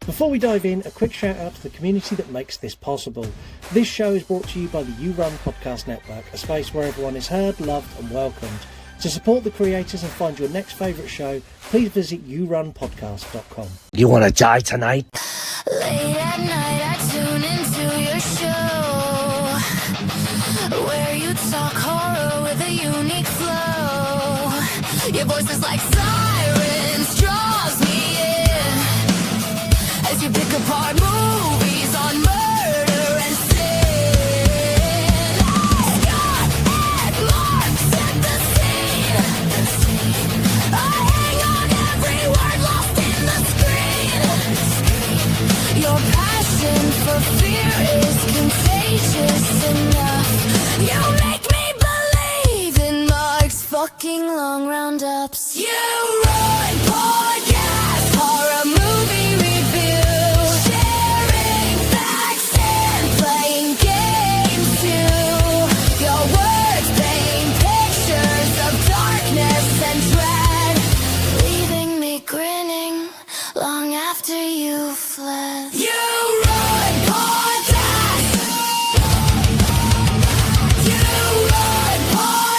Before we dive in, a quick shout out to the community that makes this possible. This show is brought to you by the You Run Podcast Network, a space where everyone is heard, loved and welcomed. To support the creators and find your next favourite show, please visit yourunpodcast.com. You want to die tonight? Late at night, I tune into your show, where you talk horror with a unique flow. Your voice is like sirens, draws me in, as you pick apart movies on murder and sin. Scott and Mark set the scene. I hang on every word lost in the screen. Your passion for fear is contagious enough. You make me believe in Mark's fucking long roundups. You run podcast, horror movie review, sharing facts and playing games too. Your words paint pictures of darkness and dread, leaving me grinning long after you fled. You run podcast. You run podcast.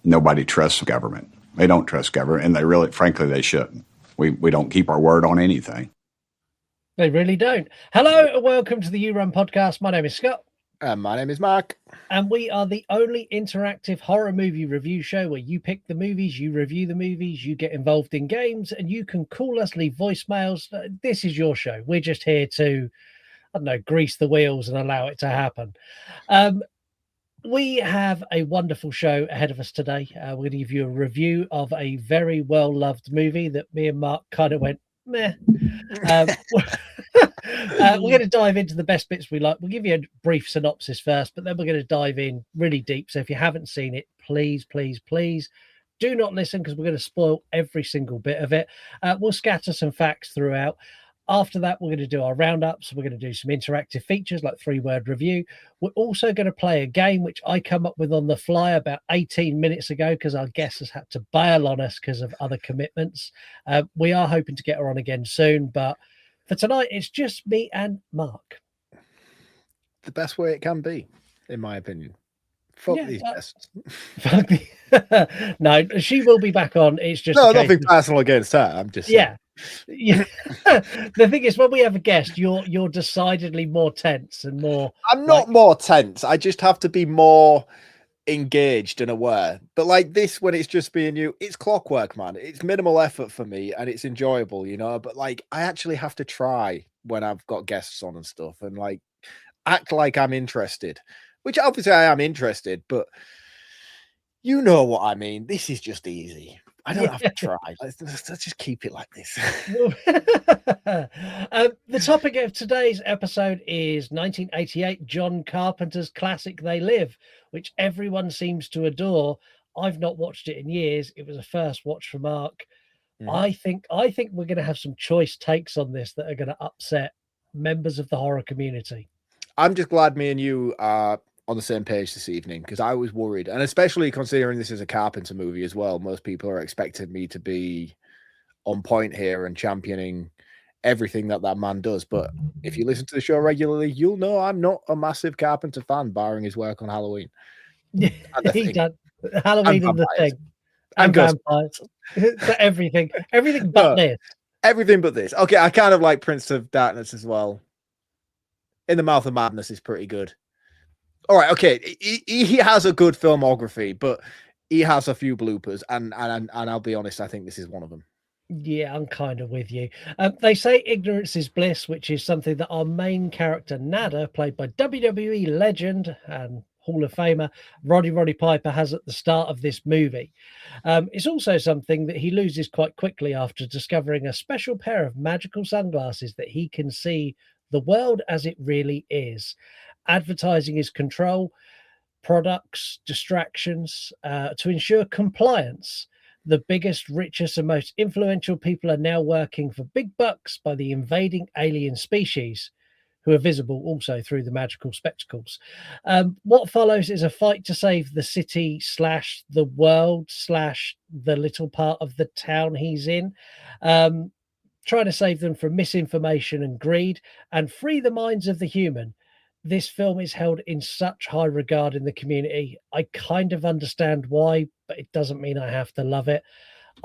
Nobody trusts government. They don't trust government, and they really, frankly, they shouldn't. We don't keep our word on anything. They really don't. Hello and welcome to the You Run Podcast. My name is Scott. My name is Mark. And we are the only interactive horror movie review show where you pick the movies, you review the movies, you get involved in games, and you can call us, leave voicemails. This is your show. We're just here to, I don't know, grease the wheels and allow it to happen. We have a wonderful show ahead of us today. We're going to give you a review of a very well-loved movie that me and Mark kind of went, meh. We're going to dive into the best bits we like. We'll give you a brief synopsis first, but then we're going to dive in really deep. So if you haven't seen it, please do not listen, because we're going to spoil every single bit of it. We'll scatter some facts throughout. After that, we're going to do our roundups. We're going to do some interactive features like 3-word review. We're also going to play a game which I come up with on the fly about 18 minutes ago because our guest has had to bail on us because of other commitments. We are hoping to get her on again soon, but for tonight, it's just me and Mark. The best way it can be, in my opinion. Fuck these guests. No, she will be back on. It's just nothing personal against her. I'm just saying. Yeah. The thing is, when we have a guest, you're decidedly more tense and more. I'm not more tense. I just have to be more engaged and aware. But like this, when it's just being you, it's clockwork, man. It's minimal effort for me and it's enjoyable, you know. But like, I actually have to try when I've got guests on and stuff, and like act like I'm interested, which obviously I am interested, but you know what I mean. This is just easy. I don't have to try. Let's just keep it like this. The topic of today's episode is 1988 John Carpenter's classic They Live, which everyone seems to adore. I've not watched it in years. It was a first watch for Mark. I think we're going to have some choice takes on this that are going to upset members of the horror community. I'm just glad me and you are on the same page this evening, because I was worried, and especially considering this is a Carpenter movie as well. Most people are expecting me to be on point here and championing everything that man does. But if you listen to the show regularly, you'll know I'm not a massive Carpenter fan, barring his work on Halloween. He done Halloween and The Thing, and vampires. everything but this. Everything but this. Okay, I kind of like Prince of Darkness as well. In the Mouth of Madness is pretty good. All right, okay. He has a good filmography, but he has a few bloopers, and I'll be honest, I think this is one of them. Yeah, I'm kind of with you. They say ignorance is bliss, which is something that our main character, Nada, played by WWE legend and Hall of Famer Roddy Piper, has at the start of this movie. It's also something that he loses quite quickly after discovering a special pair of magical sunglasses that he can see the world as it really is. Advertising is control, products, distractions, to ensure compliance. The biggest, richest, and most influential people are now working for big bucks by the invading alien species. who are visible also through the magical spectacles. What follows is a fight to save the city / the world / the little part of the town he's in. Trying to save them from misinformation and greed and free the minds of the human. This film is held in such high regard in the community. I kind of understand why, but it doesn't mean I have to love it.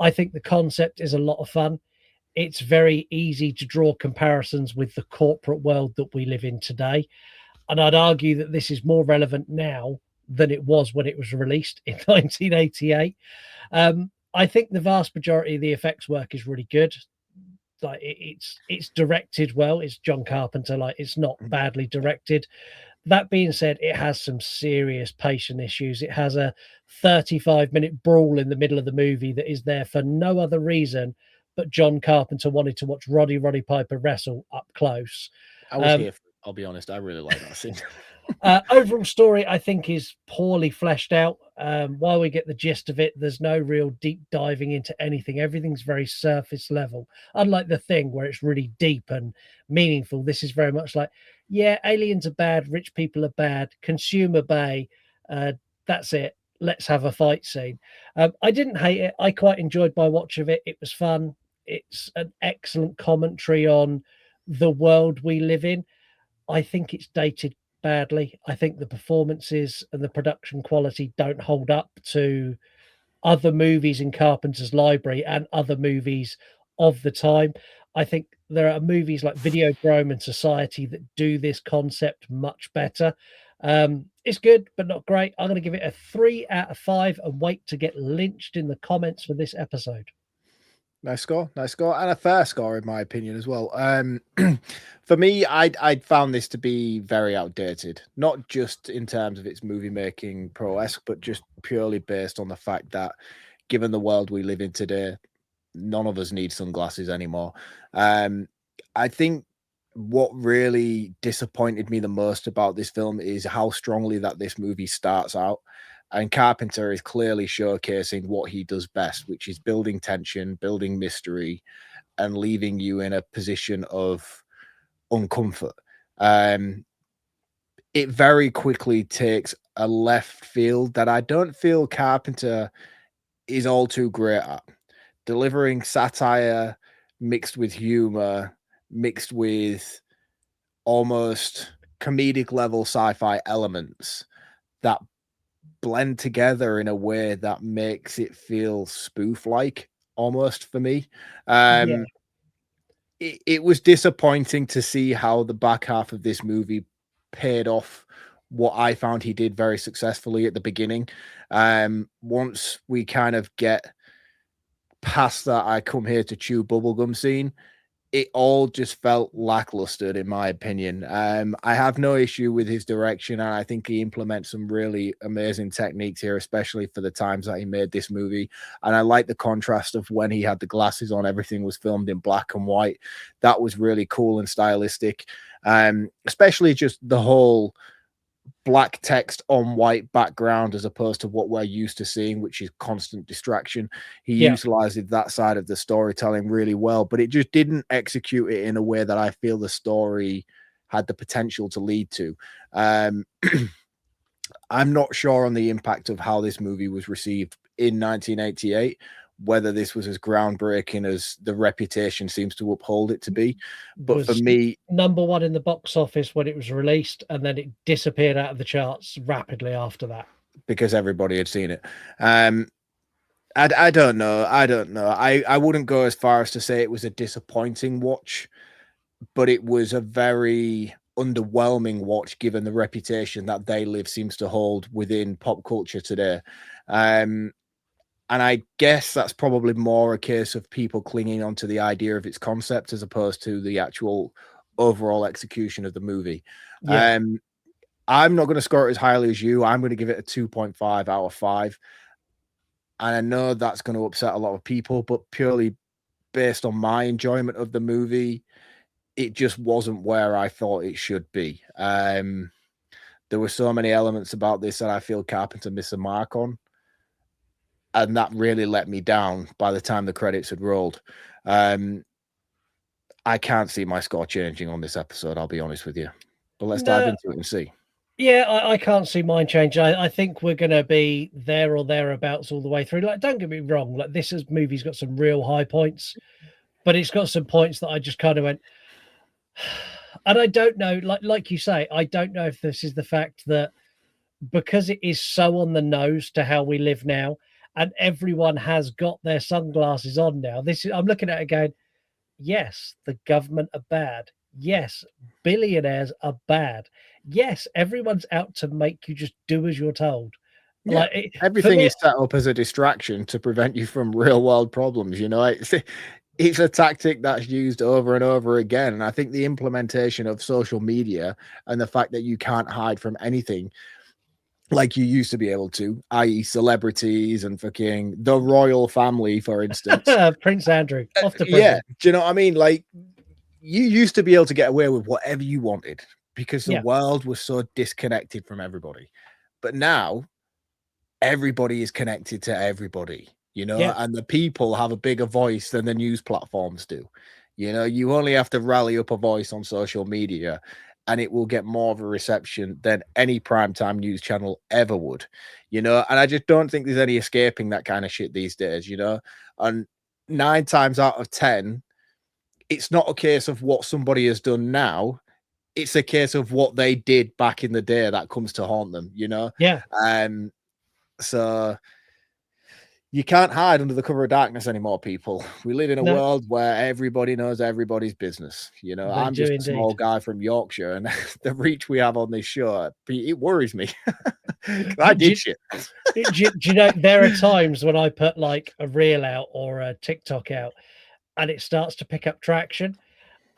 I think the concept is a lot of fun. It's very easy to draw comparisons with the corporate world that we live in today. And I'd argue that this is more relevant now than it was when it was released in 1988. I think the vast majority of the effects work is really good. Like it's directed well. It's John Carpenter. Like it's not badly directed. That being said, it has some serious pacing issues. It has a 35-minute brawl in the middle of the movie that is there for no other reason but John Carpenter wanted to watch Roddy Piper wrestle up close. I was here. I'll be honest. I really like that scene. Overall story, I think, is poorly fleshed out. While we get the gist of it, there's no real deep diving into anything. Everything's very surface level. Unlike The Thing, where it's really deep and meaningful, this is very much like, yeah, aliens are bad, rich people are bad, consumer bay. That's it. Let's have a fight scene. I didn't hate it. I quite enjoyed my watch of it. It was fun. It's an excellent commentary on the world we live in. I think it's dated badly. I think the performances and the production quality don't hold up to other movies in Carpenter's library and other movies of the time. I think there are movies like Videodrome and Society that do this concept much better. It's good, but not great. I'm going to give it a 3 out of 5 and wait to get lynched in the comments for this episode. Nice score, and a fair score in my opinion as well. For me, I'd found this to be very outdated, not just in terms of its movie making prowess, but just purely based on the fact that, given the world we live in today, none of us need sunglasses anymore. I think what really disappointed me the most about this film is how strongly that this movie starts out. And Carpenter is clearly showcasing what he does best, which is building tension, building mystery, and leaving you in a position of uncomfort. It very quickly takes a left field that I don't feel Carpenter is all too great at. Delivering satire mixed with humor, mixed with almost comedic level sci-fi elements that blend together in a way that makes it feel spoof-like almost for me. It was disappointing to see how the back half of this movie paid off what I found he did very successfully at the beginning. Once we kind of get past that I come here to chew bubblegum scene, it all just felt lackluster in my opinion. I have no issue with his direction, and I think he implements some really amazing techniques here, especially for the times that he made this movie. And I like the contrast of when he had the glasses on, everything was filmed in black and white. That was really cool and stylistic. Especially just the whole black text on white background as opposed to what we're used to seeing, which is constant distraction. He utilizes that side of the storytelling really well, but it just didn't execute it in a way that I feel the story had the potential to lead to. I'm not sure on the impact of how this movie was received in 1988, whether this was as groundbreaking as the reputation seems to uphold it to be. But for me, #1 in the box office when it was released, and then it disappeared out of the charts rapidly after that because everybody had seen it. I don't know. I wouldn't go as far as to say it was a disappointing watch, but it was a very underwhelming watch given the reputation that They Live seems to hold within pop culture today. And I guess that's probably more a case of people clinging onto the idea of its concept as opposed to the actual overall execution of the movie. I'm not going to score it as highly as you. I'm going to give it a 2.5 out of 5. And I know that's going to upset a lot of people, but purely based on my enjoyment of the movie, it just wasn't where I thought it should be. There were so many elements about this that I feel Carpenter missed a mark on. And that really let me down by the time the credits had rolled. I can't see my score changing on this episode, I'll be honest with you. But let's No. dive into it and see. Yeah, I can't see mine change. I think we're going to be there or thereabouts all the way through. Like, don't get me wrong. Like, movie's got some real high points, but it's got some points that I just kind of went, and I don't know. Like you say, I don't know if this is the fact that because it is so on the nose to how we live now, and everyone has got their sunglasses on now. I'm looking at it going, yes, the government are bad. Yes, billionaires are bad. Yes, everyone's out to make you just do as you're told. Yeah, like everything is set up as a distraction to prevent you from real world problems. You know, it's a tactic that's used over and over again. And I think the implementation of social media and the fact that you can't hide from anything like you used to be able to, i.e. celebrities and fucking the royal family, for instance. Prince Andrew, off to prison. Yeah, do you know what I mean? Like, you used to be able to get away with whatever you wanted because the world was so disconnected from everybody. But now everybody is connected to everybody, you know, and the people have a bigger voice than the news platforms do. You know, you only have to rally up a voice on social media and it will get more of a reception than any primetime news channel ever would, you know. And I just don't think there's any escaping that kind of shit these days, you know. And 9 times out of 10, it's not a case of what somebody has done now. It's a case of what they did back in the day that comes to haunt them, you know? Yeah. So you can't hide under the cover of darkness anymore, people. We live in a world where everybody knows everybody's business. You know, I'm just a small guy from Yorkshire, and the reach we have on this show, it worries me. I did shit. Do you know, there are times when I put like a reel out or a TikTok out and it starts to pick up traction.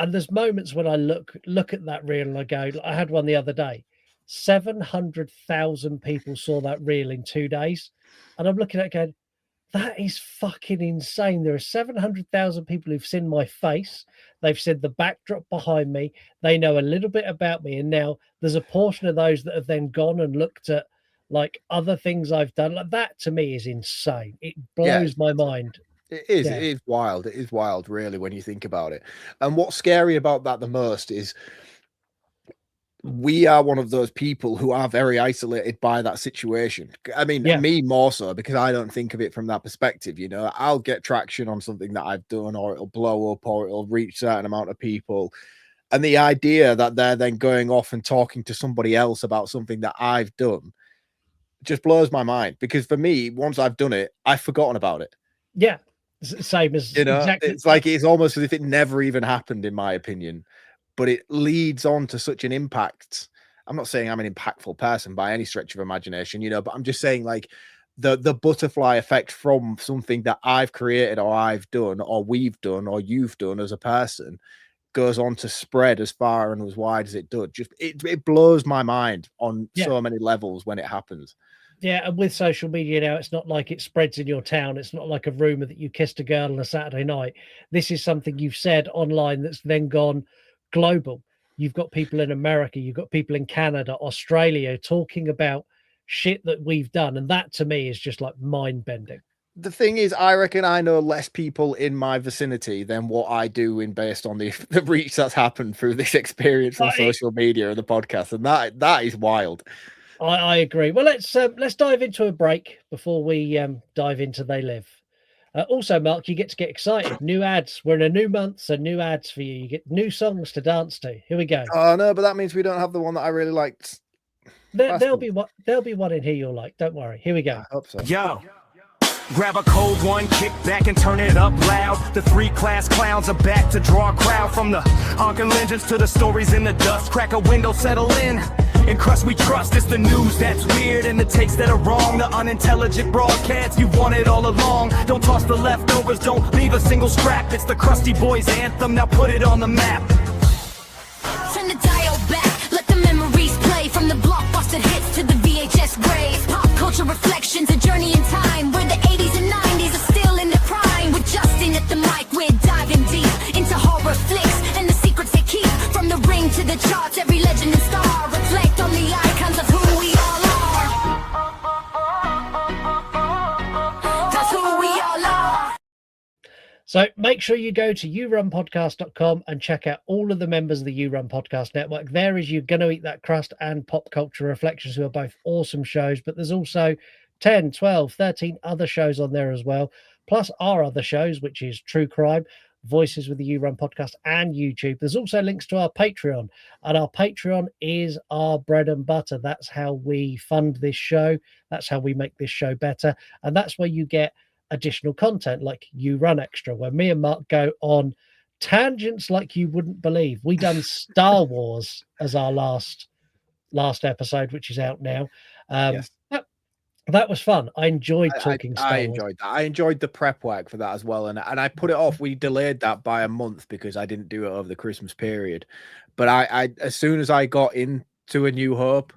And there's moments when I look at that reel and I go, I had one the other day, 700,000 people saw that reel in 2 days. And I'm looking at it going, that is fucking insane. There are 700,000 people who've seen my face. They've seen the backdrop behind me. They know a little bit about me. And now there's a portion of those that have then gone and looked at like other things I've done. Like that to me is insane. It blows my mind. It is. Yeah. It is wild. It is wild, really, when you think about it. And what's scary about that the most is we are one of those people who are very isolated by that situation. I mean, me more so, because I don't think of it from that perspective. You know, I'll get traction on something that I've done, or it'll blow up, or it'll reach a certain amount of people. And the idea that they're then going off and talking to somebody else about something that I've done just blows my mind. Because for me, once I've done it, I've forgotten about it. Yeah. Same as, you know, it's like it's almost as if it never even happened, in my opinion. But it leads on to such an impact. I'm not saying I'm an impactful person by any stretch of imagination, you know, but I'm just saying like the butterfly effect from something that I've created or I've done or we've done or you've done as a person goes on to spread as far and as wide as it does. Just it blows my mind on so many levels when it happens. Yeah, and with social media now, it's not like it spreads in your town. It's not like a rumor that you kissed a girl on a Saturday night. This is something you've said online that's then gone global. You've got people in America, you've got people in Canada, Australia talking about shit that we've done. And that to me is just like mind bending. The thing is, I reckon I know less people in my vicinity than what I do based on the reach that's happened through this experience on social media and the podcast. And that is wild. I agree. Well, let's dive into a break before we dive into They Live. Also, Mark, you get to get excited. New ads. We're in a new month, so new ads for you. You get new songs to dance to. Here we go. Oh no, but that means we don't have the one that I really liked. There'll be one in here you'll like. Don't worry. Here we go. I hope so. Yo. Grab a cold one, kick back and turn it up loud. The 3-class clowns are back to draw a crowd. From the honking legends to the stories in the dust. Crack a window, settle in. And crust we trust, it's the news that's weird and the takes that are wrong. The unintelligent broadcasts you've wanted all along. Don't toss the leftovers, don't leave a single scrap. It's the Crusty Boys anthem, now put it on the map. Turn the dial back, let the memories play. From the blockbuster hits to the VHS graves. Pop culture reflections, a journey in time. Where the 80s and 90s are still in the prime. With Justin at the mic, we're diving deep into horror flicks and the secrets they keep. From the ring to the charts, every legend and star reflect on the icons of who we all are. That's who we all are. So make sure you go to yourunpodcast.com and check out all of the members of the You Run Podcast Network. There is You're Gonna Eat That Crust and Pop Culture Reflections, who are both awesome shows, but there's also 10, 12, 13 other shows on there as well, plus our other shows, which is True Crime, Voices with the You Run Podcast, and YouTube. There's also links to our Patreon, and our Patreon is our bread and butter. That's how we fund this show. That's how we make this show better. And that's where you get additional content like You Run Extra, where me and Mark go on tangents like you wouldn't believe. We done Star Wars as our last episode, which is out now. Yes. That was fun. I enjoyed talking Star I Wars. enjoyed that. I enjoyed the prep work for that as well. And I put it off. We delayed that by a month because I didn't do it over the Christmas period. But I as soon as I got into A New Hope,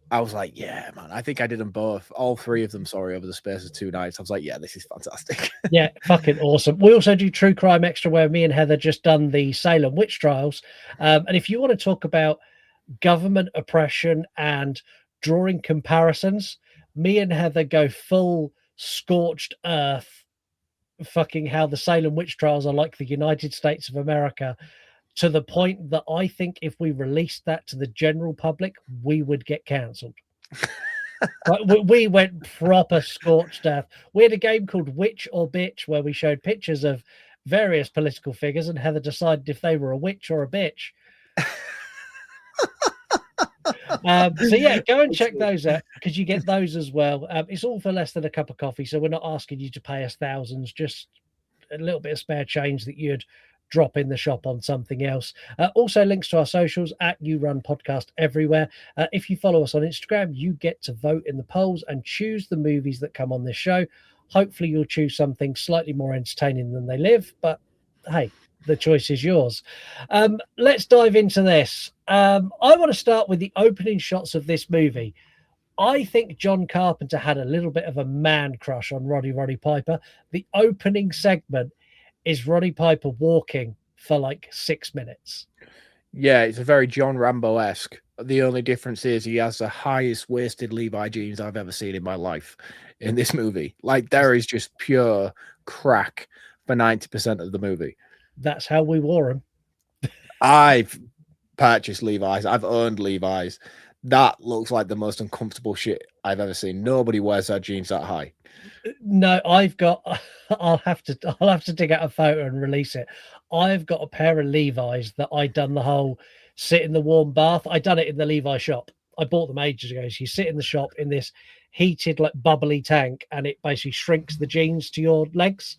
I was like, yeah, man, I think I did them both, all three of them, sorry, over the space of 2 nights. I was like, yeah, this is fantastic. Yeah, fucking awesome. We also do True Crime Extra, where me and Heather just done the Salem witch trials. And if you want to talk about government oppression and drawing comparisons, me and Heather go full scorched earth, fucking how the Salem witch trials are like the United States of America, to the point that I think if we released that to the general public, we would get cancelled. We went proper scorched earth. We had a game called Witch or Bitch, where we showed pictures of various political figures, and Heather decided if they were a witch or a bitch. So yeah, go and check those out because you get those as well. It's all for less than a cup of coffee, so we're not asking you to pay us thousands, just a little bit of spare change that you'd drop in the shop on something else. Also links to our socials at You Run Podcast everywhere. If you follow us on Instagram, you get to vote in the polls and choose the movies that come on this show. Hopefully you'll choose something slightly more entertaining than They Live, but hey, the choice is yours. Let's dive into this. I want to start with the opening shots of this movie. I think John Carpenter had a little bit of a man crush on Roddy Piper. The opening segment is Roddy Piper walking for like 6 minutes. Yeah, it's a very John Rambo-esque. The only difference is he has the highest waisted Levi jeans I've ever seen in my life in this movie. Like, there is just pure crack for 90% of the movie. That's how we wore them. I've purchased Levi's. I've owned Levi's. That looks like the most uncomfortable shit I've ever seen. Nobody wears their jeans that high. No, I'll have to dig out a photo and release it. I've got a pair of Levi's that I done the whole sit in the warm bath. I done it in the Levi shop. I bought them ages ago. So you sit in the shop in this heated, like bubbly tank, and it basically shrinks the jeans to your legs.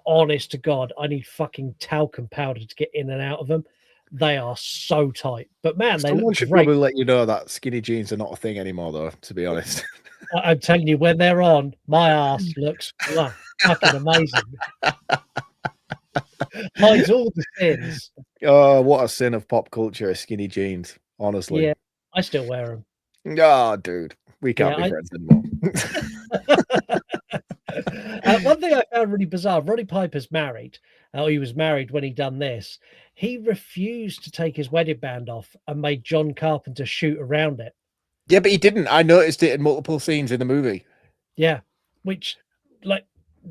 Honest to God, I need fucking talcum powder to get in and out of them. They are so tight, but man, they Someone look should great. probably let you know that skinny jeans are not a thing anymore, though, to be honest. I'm telling you, when they're on, my ass looks fucking amazing. Hides all the sins. Oh, what a sin of pop culture is skinny jeans, honestly. Yeah, I still wear them. Oh, dude, we can't be friends anymore. One thing I found really bizarre, Roddy Piper's married. He was married when he done this. He refused to take his wedding band off and made John Carpenter shoot around it. Yeah, but he didn't. I noticed it in multiple scenes in the movie. Yeah, which, like,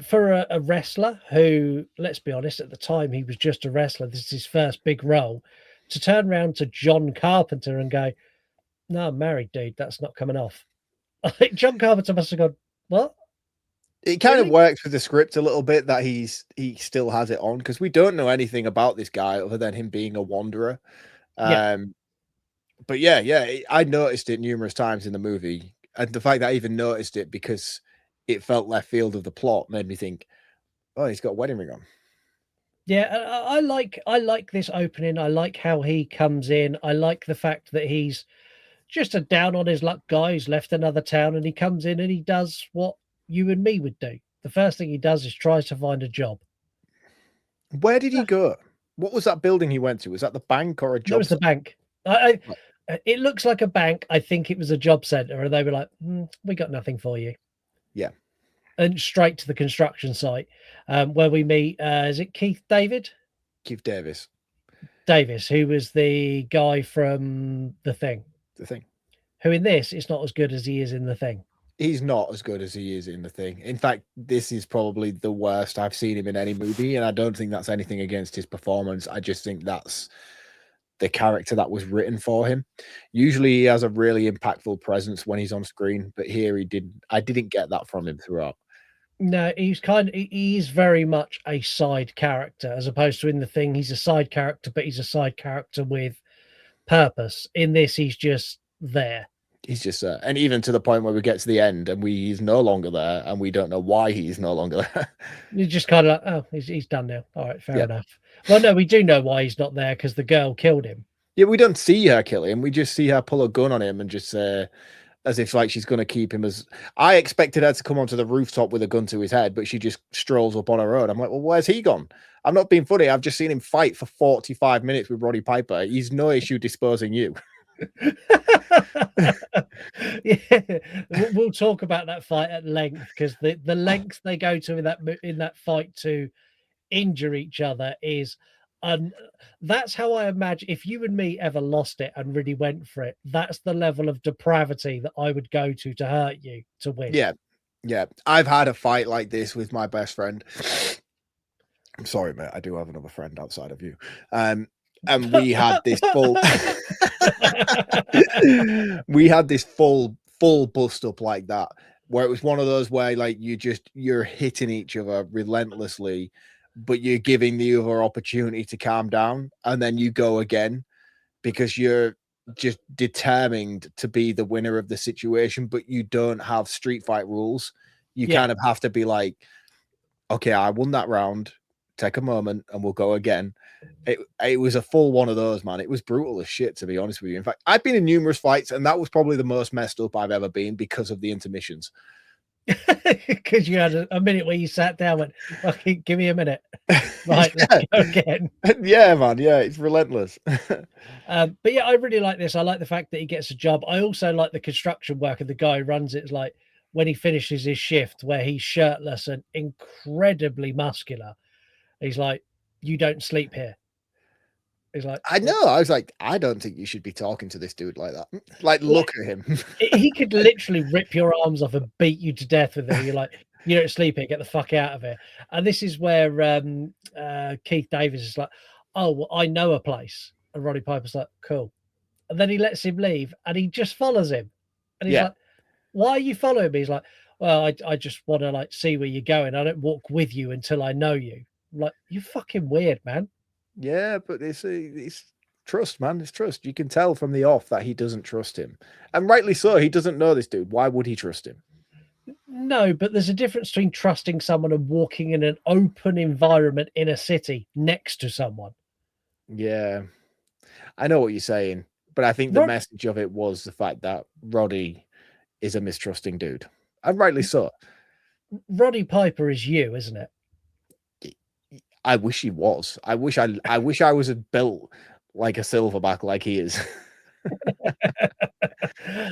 for a wrestler who, let's be honest, at the time he was just a wrestler, this is his first big role, to turn around to John Carpenter and go, no, I'm married, dude, that's not coming off. Like, John Carpenter must have gone, what? It kind of works with the script a little bit that he still has it on, because we don't know anything about this guy other than him being a wanderer. But yeah, I noticed it numerous times in the movie, and the fact that I even noticed it because it felt left field of the plot made me think, oh, he's got a wedding ring on. Yeah, I like this opening. I like how he comes in. I like the fact that he's just a down on his luck guy who's left another town, and he comes in and he does what you and me would do. The first thing he does is tries to find a job. Where did he go? What was that building he went to? Was that the bank or a job? It was the bank. It looks like a bank. I think it was a job center, and they were like, we got nothing for you. Yeah. And straight to the construction site, where we meet, is it Keith Davis, who was the guy from The Thing. The Thing. Who in this is not as good as he is in The Thing. He's not as good as he is in The Thing. In fact, this is probably the worst I've seen him in any movie, and I don't think that's anything against his performance. I just think that's the character that was written for him. Usually he has a really impactful presence when he's on screen, but here I didn't get that from him throughout. No, he's very much a side character as opposed to in The Thing. He's a side character, but he's a side character with purpose. In this, he's just there. He's just and even to the point where we get to the end and he's no longer there and we don't know why he's no longer there. You're just kind of like, oh, he's done now. All right, fair enough. Well, no, we do know why he's not there because the girl killed him. Yeah, we don't see her kill him. We just see her pull a gun on him and just as if like she's going to keep him as. I expected her to come onto the rooftop with a gun to his head, but she just strolls up on her own. I'm like, well, where's he gone? I'm not being funny. I've just seen him fight for 45 minutes with Roddy Piper. He's no issue disposing you. Yeah, we'll talk about that fight at length because the lengths they go to in that fight to injure each other is that's how I imagine if you and me ever lost it and really went for it, that's the level of depravity that I would go to hurt you to win. Yeah, I've had a fight like this with my best friend. I'm sorry, mate, I do have another friend outside of you. And we had this full full bust up like that, where it was one of those where like you're hitting each other relentlessly, but you're giving the other opportunity to calm down, and then you go again because you're just determined to be the winner of the situation, but you don't have street fight rules. You kind of have to be like, okay, I won that round, take a moment and we'll go again. It was a full one of those, man. It was brutal as shit, to be honest with you. In fact, I've been in numerous fights and that was probably the most messed up I've ever been because of the intermissions. Because you had a minute where you sat down and went, okay, give me a minute. Right, let's go again. Yeah, man. Yeah, it's relentless. But yeah, I really like this. I like the fact that he gets a job. I also like the construction work and the guy who runs it. Is like when he finishes his shift where he's shirtless and incredibly muscular. He's like, you don't sleep here. He's like, I know. I was like, I don't think you should be talking to this dude like that. Like, look at him. He could literally rip your arms off and beat you to death with it. You're like, you don't sleep here, get the fuck out of here. And this is where Keith Davis is like, oh, well, I know a place. And Roddy Piper's like, cool. And then he lets him leave and he just follows him. And he's like, why are you following me? He's like, well, I just want to like see where you're going. I don't walk with you until I know you. I'm like, you're fucking weird, man. Yeah, but it's trust, man. It's trust. You can tell from the off that he doesn't trust him. And rightly so. He doesn't know this dude. Why would he trust him? No, but there's a difference between trusting someone and walking in an open environment in a city next to someone. Yeah, I know what you're saying, but I think the message of it was the fact that Roddy is a mistrusting dude, and rightly so. Roddy Piper is you, isn't it? I wish he was. I wish I was built like a silverback like he is.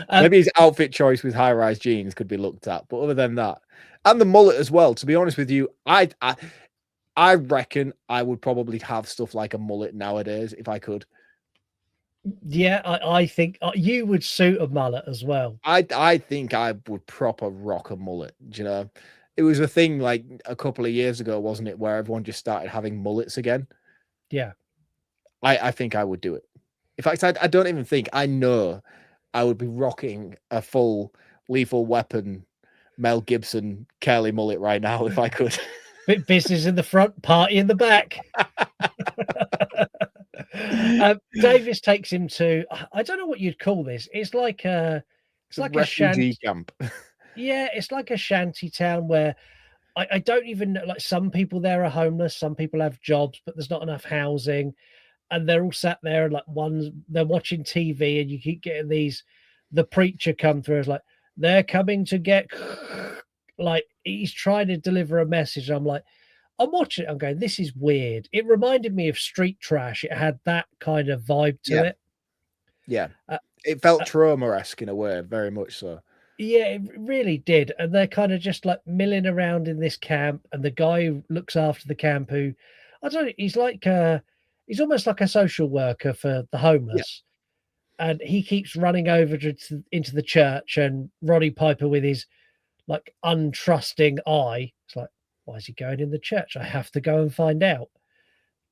Maybe his outfit choice with high-rise jeans could be looked at, but other than that, and the mullet as well. To be honest with you, I reckon I would probably have stuff like a mullet nowadays if I could. Yeah, I think you would suit a mullet as well. I think I would proper rock a mullet. Do you know? It was a thing like a couple of years ago, wasn't it, where everyone just started having mullets again? Yeah. I think I would do it. In fact, I don't even think, I know I would be rocking a full Lethal Weapon, Mel Gibson, Curly mullet right now if I could. Bit business in the front, party in the back. Davis takes him to, I don't know what you'd call this. It's like a refugee camp. Yeah, it's like a shanty town where I don't even know, like some people there are homeless, some people have jobs, but there's not enough housing. And they're all sat there and like they're watching TV and you keep getting the preacher come through as like, they're coming to get, like he's trying to deliver a message. I'm like, I'm watching it. I'm going, this is weird. It reminded me of Street Trash. It had that kind of vibe to it. Yeah. It felt trauma-esque in a way, very much so. Yeah, it really did. And they're kind of just like milling around in this camp. And the guy who looks after the camp, who, I don't know, he's like, he's almost like a social worker for the homeless. and he keeps running over into the church, and Roddy Piper with his like untrusting eye, it's like, why is he going in the church? I have to go and find out.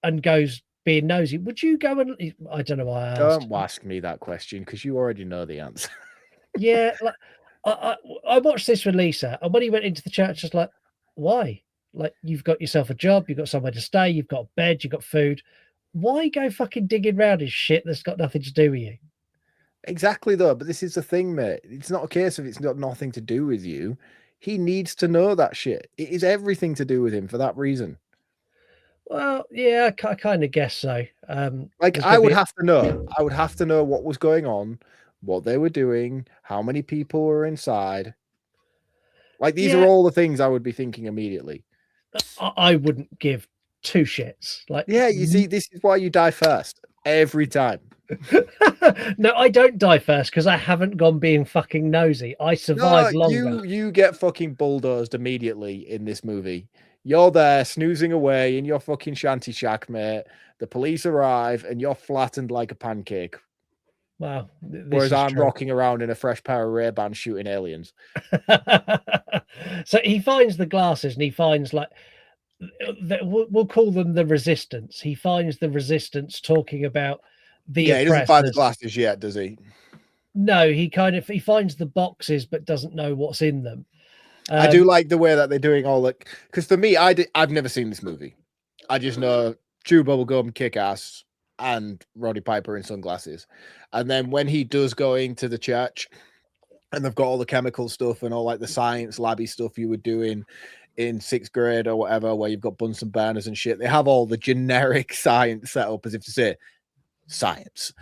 And goes being nosy. Would you go and I don't know why I asked. Don't ask me that question because you already know the answer. Yeah, like I watched this with Lisa, and when he went into the church, I was like, why? Like, you've got yourself a job, you've got somewhere to stay, you've got a bed, you've got food. Why go fucking digging around his shit that's got nothing to do with you? Exactly, though. But this is the thing, mate. It's not a case of it's got nothing to do with you. He needs to know that shit. It is everything to do with him for that reason. Well, yeah, I kind of guess so. Like, I would have to know. I would have to know what was going on, what they were doing, how many people were inside. Like, these are all the things I would be thinking immediately. I wouldn't give two shits. Like, yeah, you see, this is why you die first every time. No, I don't die first because I haven't gone being fucking nosy. I survived longer. You get fucking bulldozed immediately in this movie. You're there snoozing away in your fucking shanty shack, mate. The police arrive and you're flattened like a pancake. Wow. Whereas I'm rocking around in a fresh pair of Ray-Bans shooting aliens. So he finds the glasses and he finds like, we'll call them the resistance. He finds the resistance talking about the he doesn't find the glasses yet, does he? No, he finds the boxes but doesn't know what's in them. I do like the way that they're doing all that, because for me, I've never seen this movie. I just know Chew Bubblegum, Kick-Ass, and Roddy Piper in sunglasses. And then when he does go into the church and they've got all the chemical stuff and all like the science labby stuff you were doing in 6th grade or whatever, where you've got Bunsen burners and shit, they have all the generic science set up as if to say science.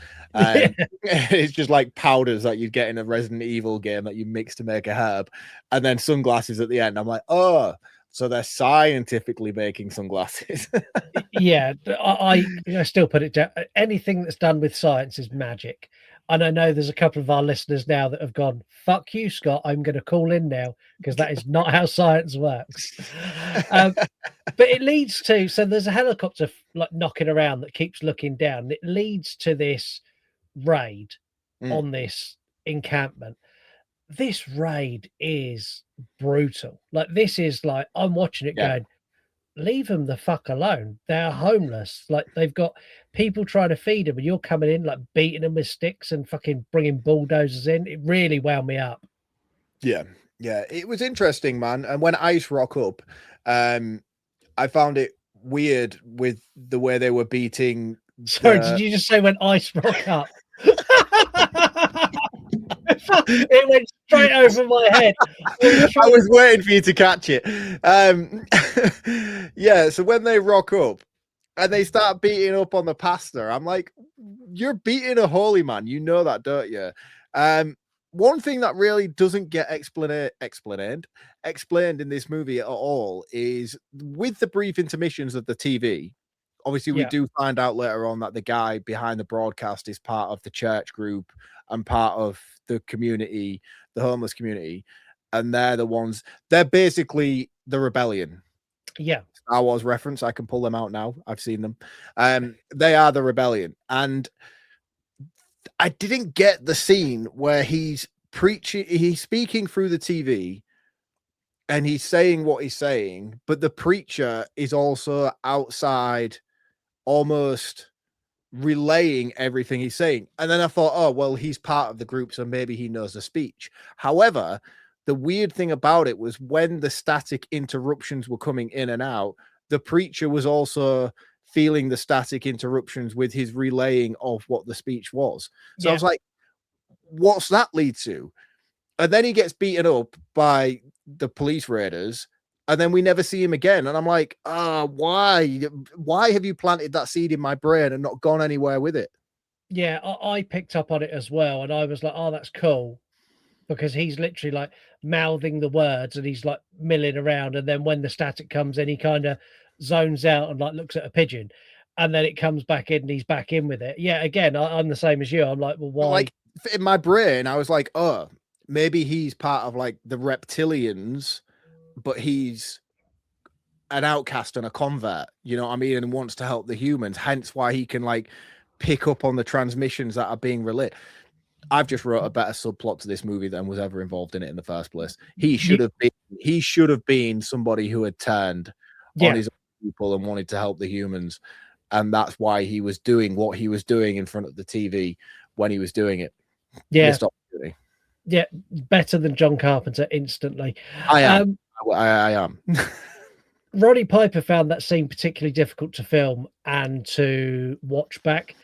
It's just like powders that you'd get in a Resident Evil game that you mix to make a herb, and then sunglasses at the end. I'm like, oh, so they're scientifically making sunglasses. Yeah, I still put it down. Anything that's done with science is magic. And I know there's a couple of our listeners now that have gone, fuck you, Scott, I'm going to call in now, because that is not how science works. But it leads to, so there's a helicopter like knocking around that keeps looking down. And it leads to this raid on this encampment. This raid is brutal. Like, this is like, I'm watching it going, leave them the fuck alone. They're homeless. Like, they've got people trying to feed them, and you're coming in like beating them with sticks and fucking bringing bulldozers in. It really wound me up. Yeah, it was interesting, man. And when ICE rock up, I found it weird with the way they were beating. Sorry, did you just say when ICE rock up? It went straight over my head. I was waiting for you to catch it. Yeah, so when they rock up and they start beating up on the pastor, I'm like, you're beating a holy man. You know that, don't you? One thing that really doesn't get explained in this movie at all is with the brief intermissions of the TV. Obviously, we do find out later on that the guy behind the broadcast is part of the church group and part of the community, the homeless community. And they're basically the rebellion. Yeah. Star Wars reference. I can pull them out now. I've seen them. They are the rebellion. And I didn't get the scene where he's speaking through the TV and he's saying what he's saying, but the preacher is also outside almost relaying everything he's saying. And then I thought, oh, well, he's part of the group, so maybe he knows the speech. However, the weird thing about it was when the static interruptions were coming in and out, the preacher was also feeling the static interruptions with his relaying of what the speech was. So I was like, what's that lead to? And then he gets beaten up by the police raiders, and then we never see him again. And I'm like, why have you planted that seed in my brain and not gone anywhere with it? Yeah, I picked up on it as well. And I was like, oh, that's cool. Because he's literally like mouthing the words and he's like milling around. And then when the static comes in, he kind of zones out and like looks at a pigeon. And then it comes back in and he's back in with it. Yeah, again, I'm the same as you. I'm like, well, why? Like, in my brain, I was like, oh, maybe he's part of like the reptilians, but he's an outcast and a convert, you know what I mean, and wants to help the humans, hence why he can like pick up on the transmissions that are being relayed. I've just wrote a better subplot to this movie than was ever involved in it in the first place. He should have been somebody who had turned on his own people and wanted to help the humans. And that's why he was doing what he was doing in front of the TV when he was doing it. Yeah. Yeah, better than John Carpenter instantly. I am. I am. Roddy Piper found that scene particularly difficult to film and to watch back.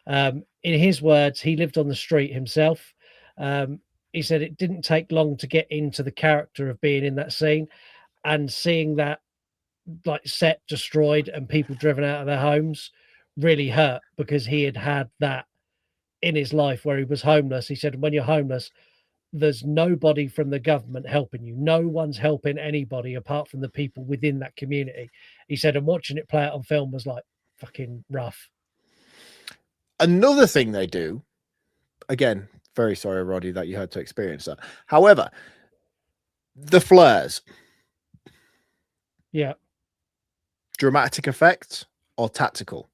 In his words, he lived on the street himself. He said it didn't take long to get into the character of being in that scene, and seeing that like set destroyed and people driven out of their homes really hurt, because he had had that in his life where he was homeless. He said, when you're homeless, there's nobody from the government helping you. No one's helping anybody apart from the people within that community. He said, and watching it play out on film was like fucking rough. Another thing they do, again, very sorry, Roddy, that you had to experience that. However, the flares. Yeah. Dramatic effects or tactical?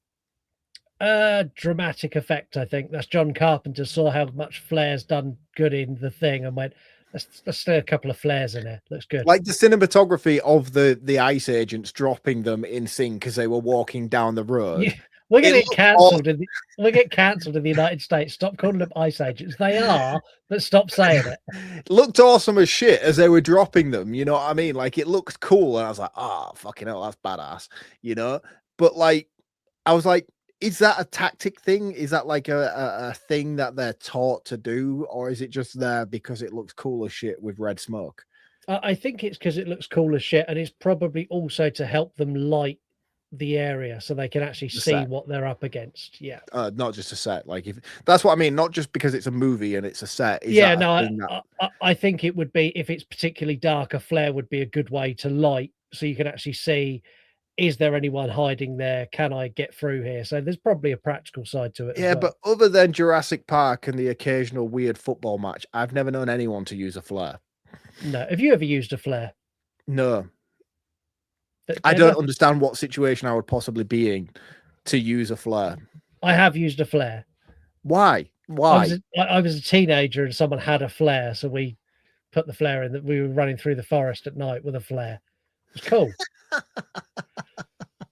Dramatic effect, I think. That's John Carpenter saw how much flares done good in the thing and went, let's throw a couple of flares in there. Looks good. Like the cinematography of the ICE agents dropping them in sync because they were walking down the road. Yeah. We're going to get cancelled. We'll get cancelled in the United States. Stop calling them ICE agents. They are, but stop saying it. It looked awesome as shit as they were dropping them. You know what I mean? Like it looked cool, and I was like, "Ah, oh, fucking hell, that's badass." You know, but like, I was like, "Is that a tactic thing? Is that like a thing that they're taught to do, or is it just there because it looks cool as shit with red smoke?" I think it's because it looks cool as shit, and it's probably also to help them light the area so they can actually see what they're up against. Yeah, not just a set. Like if that's what I mean, not just because it's a movie and it's a set. I think it would be, if it's particularly dark, a flare would be a good way to light so you can actually see, is there anyone hiding there? Can I get through here? So there's probably a practical side to it. Yeah, but other than Jurassic Park and the occasional weird football match, I've never known anyone to use a flare. No. Have you ever used a flare? No. I don't understand what situation I would possibly be in to use a flare. I have used a flare. Why? I was a teenager and someone had a flare, so we put the flare in. That we were running through the forest at night with a flare. It was cool.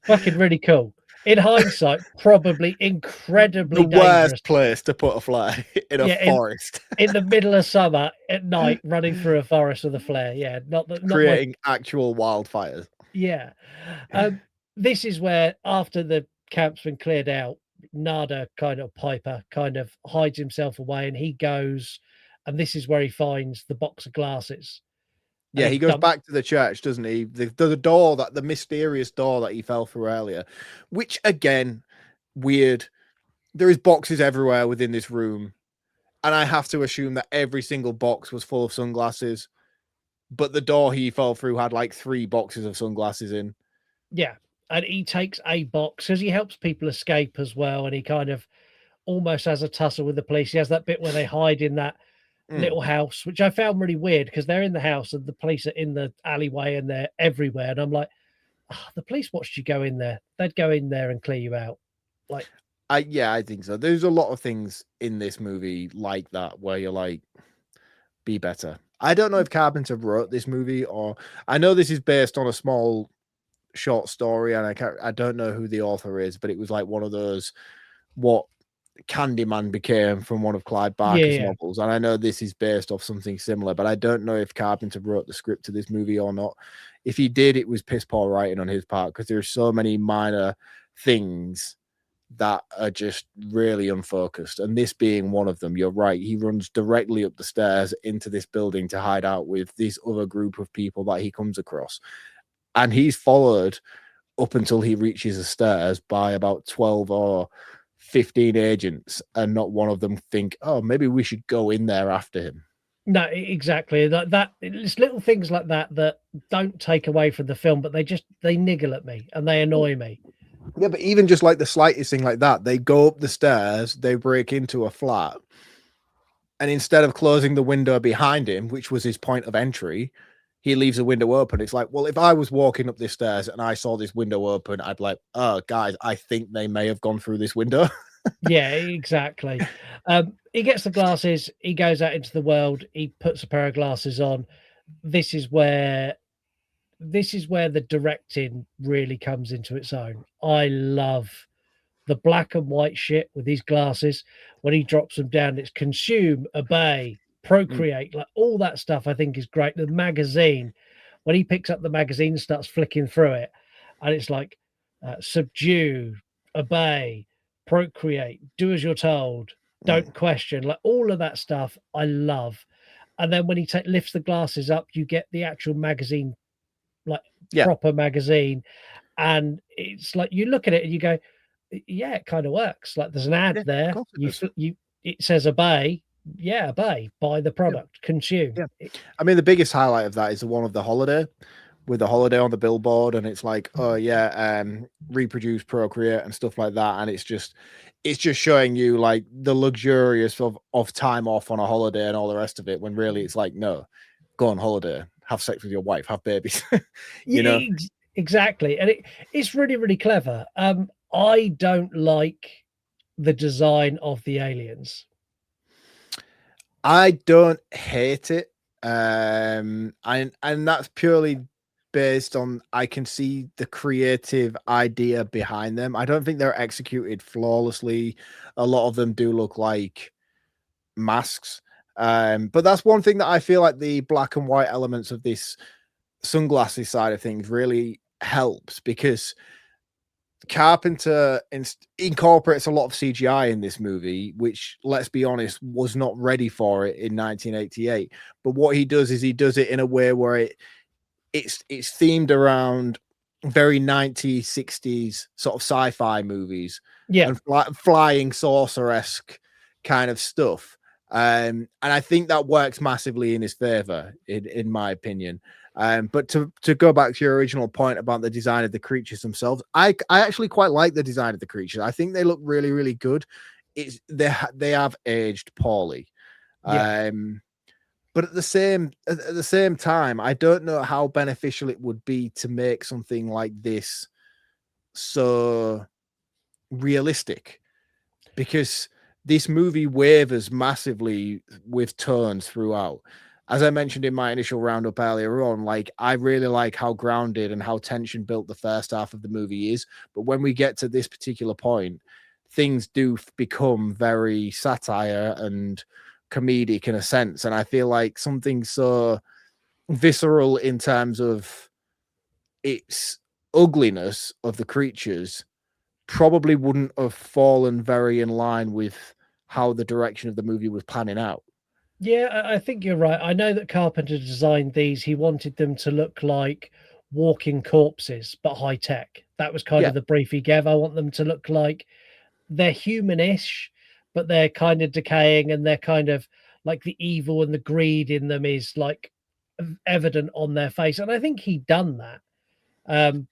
Fucking really cool. In hindsight, probably incredibly dangerous. Worst place to put a flare in a forest. In the middle of summer at night, running through a forest with a flare. Yeah, not creating actual wildfires. Yeah. This is where, after the camp's been cleared out, Piper kind of hides himself away, and he goes, and this is where he finds the box of glasses. Yeah, he goes back to the church, doesn't he? The door, the mysterious door that he fell through earlier, which again, weird. There is boxes everywhere within this room, and I have to assume that every single box was full of sunglasses. But the door he fell through had like 3 boxes of sunglasses in. Yeah. And he takes a box because he helps people escape as well. And he kind of almost has a tussle with the police. He has that bit where they hide in that little house, which I found really weird because they're in the house and the police are in the alleyway and they're everywhere. And I'm like, the police watched you go in there. They'd go in there and clear you out. Like, I think so. There's a lot of things in this movie like that where you're like, be better. I don't know if Carpenter wrote this movie, or I know this is based on a small short story, and I don't know who the author is, but it was like one of those what Candyman became from one of Clive Barker's novels, and I know this is based off something similar, but I don't know if Carpenter wrote the script to this movie or not. If he did, it was piss poor writing on his part because there's so many minor things that are just really unfocused, and this being one of them. You're right, he runs directly up the stairs into this building to hide out with this other group of people that he comes across, and he's followed up until he reaches the stairs by about 12 or 15 agents, and not one of them think, oh, maybe we should go in there after him. No, exactly. That it's little things like that don't take away from the film, but they niggle at me and they annoy me. Yeah, but even just like the slightest thing like that, they go up the stairs, they break into a flat, and instead of closing the window behind him, which was his point of entry, he leaves the window open. It's like, well, if I was walking up this stairs and I saw this window open, I'd be like, oh, guys, I think they may have gone through this window. Yeah, exactly. He gets the glasses, he goes out into the world, he puts a pair of glasses on. This is where the directing really comes into its own. I love the black and white shit with these glasses. When he drops them down, it's consume, obey, procreate, like all that stuff I think is great. The magazine, when he picks up the magazine and starts flicking through it, and it's like subdue, obey, procreate, do as you're told, don't question, like all of that stuff I love. And then when he lifts the glasses up, you get the actual magazine, like Yeah, proper magazine, and it's like you look at it and you go, yeah, it kind of works. Like there's an ad yeah, of there. course it You does. you it says obey. Yeah, obey. Buy the Yeah, product. Consume. yeah. I mean, the biggest highlight of that is the one of the holiday, with the holiday on the billboard, and it's like, oh yeah, reproduce, procreate, and stuff like that. And it's just showing you like the luxurious of time off on a holiday and all the rest of it, when really it's like, no, go on holiday, have sex with your wife, have babies. You know, Exactly. And it's really, really clever. I don't like the design of the aliens. I don't hate it. And that's purely based on, I can see the creative idea behind them. I don't think they're executed flawlessly. A lot of them do look like masks. But that's one thing that I feel like the black and white elements of this sunglasses side of things really helps, because Carpenter incorporates a lot of CGI in this movie, which, let's be honest, was not ready for it in 1988. But what he does is he does it in a way where it's themed around very 90s, 60s sort of sci-fi movies, Yeah. and flying saucer-esque kind of stuff. And I think that works massively in his favor, in my opinion. But to go back to your original point about the design of the creatures themselves, I actually quite like the design of the creatures. I think they look really, really good. They have aged poorly. Yeah. But at the same time, I don't know how beneficial it would be to make something like this so realistic, because this movie wavers massively with turns throughout. As I mentioned in my initial roundup earlier on, like, I really like how grounded and how tension built the first half of the movie is. But when we get to this particular point, things do become very satire and comedic in a sense. And I feel like something so visceral in terms of its ugliness of the creatures probably wouldn't have fallen very in line with how the direction of the movie was planning out. Yeah, I think you're right. I know that Carpenter designed these. He wanted them to look like walking corpses, but high tech. That was kind Yeah. of the brief he gave. I want them to look like they're humanish, but they're kind of decaying, and they're kind of like the evil and the greed in them is like evident on their face. And I think he'd done that.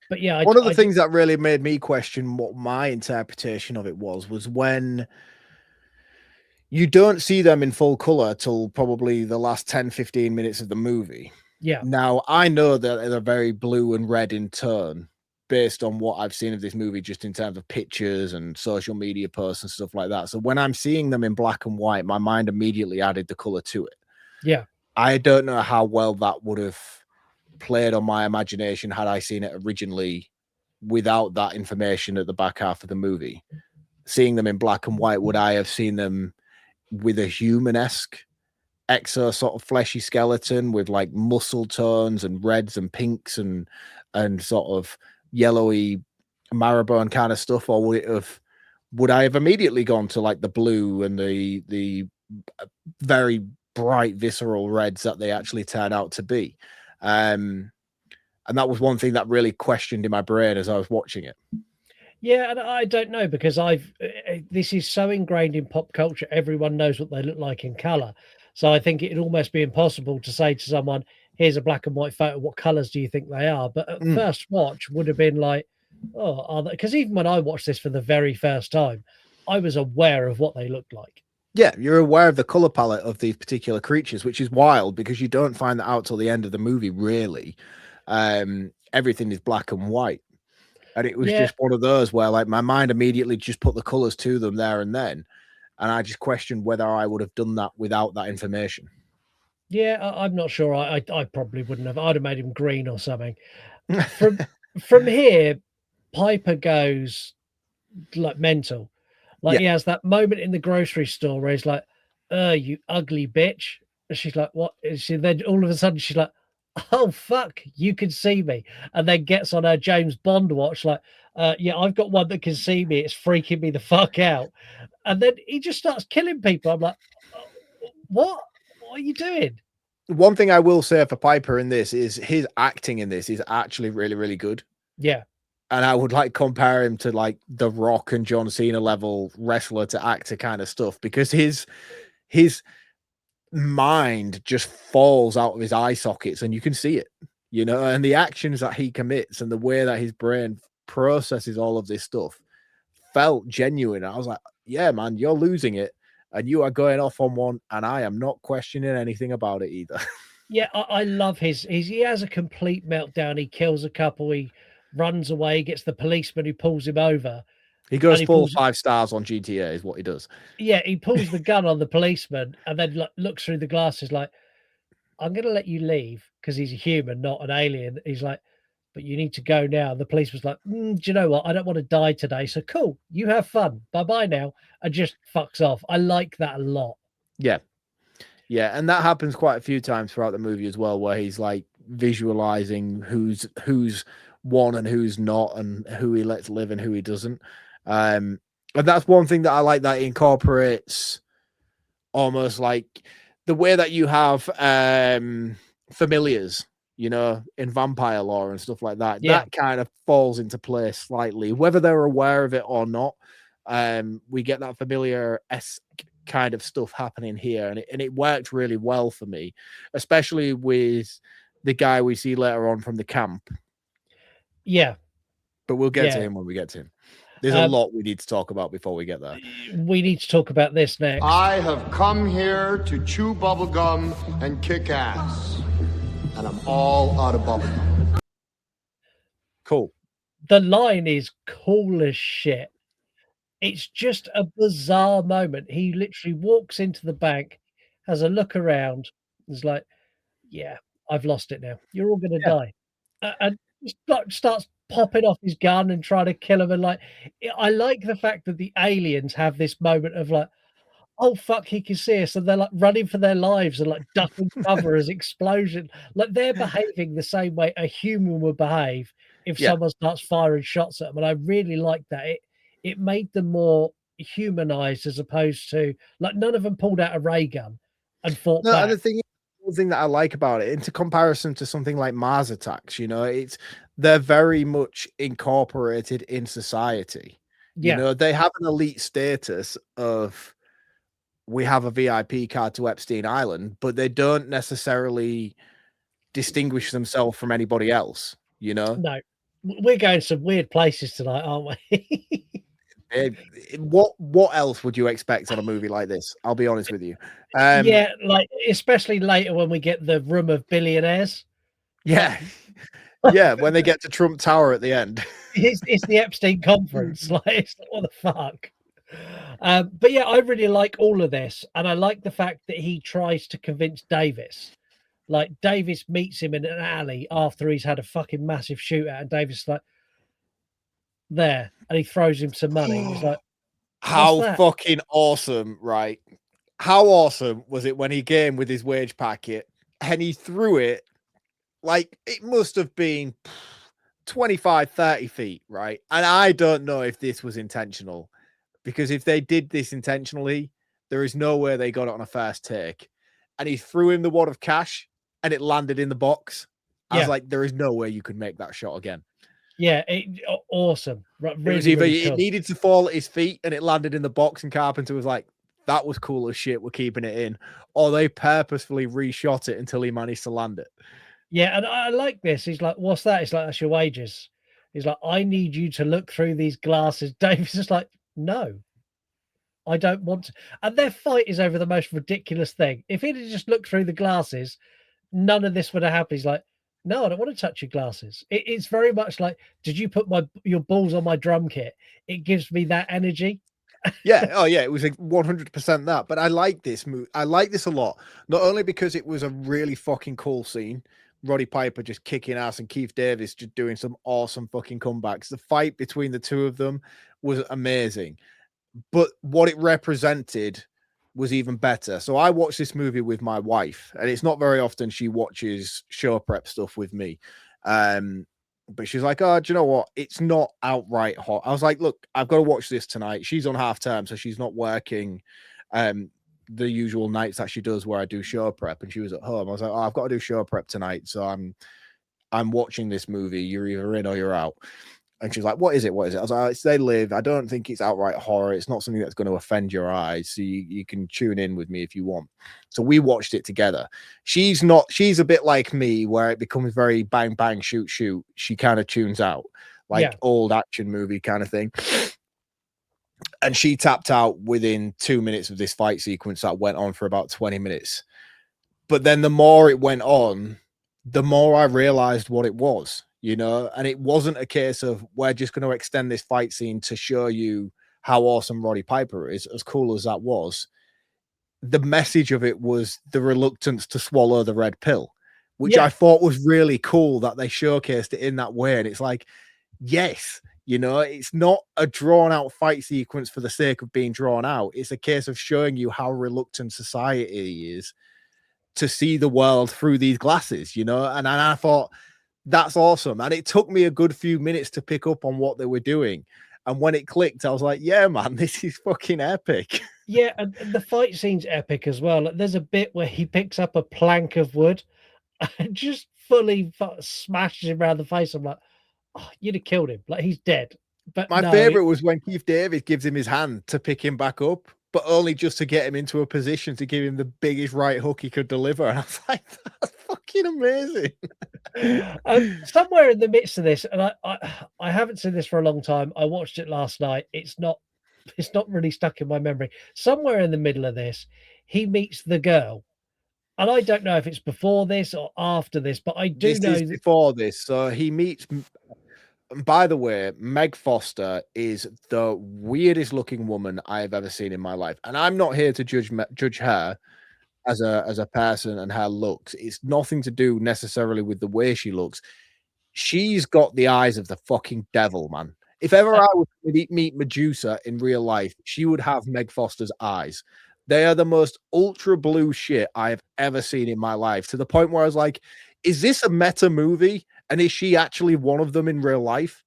But yeah, One of the things that really made me question what my interpretation of it was when you don't see them in full color till probably the last 10-15 minutes of the movie. yeah, Now, I know that they're very blue and red in tone based on what I've seen of this movie, just in terms of pictures and social media posts and stuff like that. So when I'm seeing them in black and white, my mind immediately added the color to it. yeah. I don't know how well that would have played on my imagination had I seen it originally without that information at the back half of the movie. Seeing them in black and white, would I have seen them with a human-esque exo sort of fleshy skeleton with like muscle tones and reds and pinks and sort of yellowy marrowbone kind of stuff, or would I have immediately gone to like the blue and the very bright visceral reds that they actually turn out to be? And that was one thing that really questioned in my brain as I was watching it. Yeah, and I don't know, because this is so ingrained in pop culture. Everyone knows what they look like in color. So I think it'd almost be impossible to say to someone, here's a black and white photo, what colors do you think they are? But at first watch would have been like, oh, are they? Because even when I watched this for the very first time, I was aware of what they looked like. Yeah, you're aware of the color palette of these particular creatures, which is wild because you don't find that out till the end of the movie, really. Everything is black and white. And it was Yeah. just one of those where like my mind immediately just put the colors to them there and then. And I just questioned whether I would have done that without that information. Yeah, I'm not sure. I probably wouldn't have. I'd have made him green or something. From here, Piper goes like mental. Like he has that moment in the grocery store where he's like, you ugly bitch. And she's like, what? And then all of a sudden she's like, oh fuck, you can see me. And then gets on her James Bond watch, like, yeah, I've got one that can see me. It's freaking me the fuck out. And then he just starts killing people. I'm like, what? What are you doing? One thing I will say for Piper in this is his acting in this is actually really, really good. Yeah. And I would like compare him to like The Rock and John Cena level wrestler to actor kind of stuff, because his mind just falls out of his eye sockets and you can see it, you know, and the actions that he commits and the way that his brain processes all of this stuff felt genuine. I was like, yeah, man, you're losing it and you are going off on one, and I am not questioning anything about it either. Yeah, I love he has a complete meltdown. He kills a couple, he runs away, gets the policeman who pulls him over. He goes And he full pulls- 5 stars on GTA is what he does. Yeah, he pulls the gun on the policeman and then like looks through the glasses like, I'm gonna let you leave because he's a human, not an alien. He's like, but you need to go now. And the policeman's like, do you know what? I don't want to die today. So cool, you have fun. Bye-bye now. And just fucks off. I like that a lot. Yeah. Yeah, and that happens quite a few times throughout the movie as well, where he's like visualizing who's won and who's not, and who he lets live and who he doesn't. And that's one thing that I like, that incorporates almost like the way that you have familiars, you know, in vampire lore and stuff like that. Yeah. That kind of falls into place slightly, whether they're aware of it or not. We get that familiar-esque kind of stuff happening here, and it worked really well for me, especially with the guy we see later on from the camp. Yeah. But we'll get to him when we get to him. There's a lot we need to talk about before we get there. We need to talk about this next. I have come here to chew bubblegum and kick ass. And I'm all out of bubblegum. Cool. The line is cool as shit. It's just a bizarre moment. He literally walks into the bank, has a look around, is like, yeah, I've lost it now. You're all going to die. And starts popping off his gun and trying to kill him. And like, I like the fact that the aliens have this moment of like, oh fuck, he can see us, and they're like running for their lives and like ducking cover as explosion. Like they're behaving the same way a human would behave if someone starts firing shots at them. And I really like that. It made them more humanized, as opposed to like none of them pulled out a ray gun and fought back. And the thing that I like about it, into comparison to something like Mars Attacks, you know, they're very much incorporated in society. You know, they have an elite status of, we have a VIP card to Epstein Island, but they don't necessarily distinguish themselves from anybody else, you know? No, we're going some weird places tonight, aren't we? What else would you expect on a movie like this? I'll be honest with you. Yeah, like especially later when we get the room of billionaires. Yeah. Yeah, when they get to Trump Tower at the end. It's the Epstein conference. Like, it's like, what the fuck? But yeah, I really like all of this, and I like the fact that he tries to convince Davis. Like Davis meets him in an alley after he's had a fucking massive shootout, and Davis is like, there, and he throws him some money. He's like, how fucking awesome, right? How awesome was it when he came with his wage packet and he threw it, like it must have been 25, 30 feet, right? And I don't know if this was intentional, because if they did this intentionally, there is no way they got it on a first take. And he threw him the wad of cash and it landed in the box. I was like, there is no way you could make that shot again. Yeah, awesome. Really, it was either really cool. It needed to fall at his feet and it landed in the box, and Carpenter was like, that was cool as shit, we're keeping it in. Or they purposefully reshot it until he managed to land it. Yeah, and I like this. He's like, what's that? It's like, that's your wages. He's like, I need you to look through these glasses. Davis is like, no, I don't want to. And their fight is over the most ridiculous thing. If he'd just looked through the glasses, none of this would have happened. He's like, No, I don't want to touch your glasses. It's very much like, did you put your balls on my drum kit? It gives me that energy. Yeah. Oh, yeah. It was like 100% that. But I like this movie. I like this a lot. Not only because it was a really fucking cool scene, Roddy Piper just kicking ass and Keith Davis just doing some awesome fucking comebacks. The fight between the two of them was amazing. But what it represented was even better. So I watched this movie with my wife, and it's not very often she watches show prep stuff with me. But she's like, oh, do you know what? It's not outright hot. I was like, look, I've got to watch this tonight. She's on half term, so she's not working the usual nights that she does where I do show prep, and she was at home. I was like, oh, I've got to do show prep tonight, so I'm watching this movie. You're either in or you're out. And she's like, what is it? What is it? I was like, it's They Live. I don't think it's outright horror. It's not something that's going to offend your eyes. So you can tune in with me if you want. So we watched it together. She's a bit like me, where it becomes very bang, bang, shoot, shoot. She kind of tunes out, like old action movie kind of thing. And she tapped out within 2 minutes of this fight sequence that went on for about 20 minutes. But then the more it went on, the more I realized what it was. And it wasn't a case of we're just going to extend this fight scene to show you how awesome Roddy Piper is, as cool as that was. The message of it was the reluctance to swallow the red pill, which I thought was really cool that they showcased it in that way. And it's like, yes, it's not a drawn out fight sequence for the sake of being drawn out. It's a case of showing you how reluctant society is to see the world through these glasses, and I thought, that's awesome. And it took me a good few minutes to pick up on what they were doing. And when it clicked, I was like, yeah, man, this is fucking epic. Yeah, and the fight scene's epic as well. Like, there's a bit where he picks up a plank of wood and just fully smashes him around the face. I'm like, oh, you'd have killed him. Like, he's dead. But my no, favorite was when Keith Davis gives him his hand to pick him back up, but only just to get him into a position to give him the biggest right hook he could deliver. And I was like, that's fucking amazing. Somewhere in the midst of this, and I haven't seen this for a long time. I watched it last night. It's not really stuck in my memory. Somewhere in the middle of this, he meets the girl. And I don't know if it's before this or after this, but I do know this is before this. So he meets. By the way, Meg Foster is the weirdest looking woman I have ever seen in my life, and I'm not here to judge her as a person and her looks. It's nothing to do necessarily with the way she looks. She's got the eyes of the fucking devil, man. If ever I would meet Medusa in real life, she would have Meg Foster's eyes. They are the most ultra blue shit I have ever seen in my life, to the point where I was like, is this a meta movie? And is she actually one of them in real life?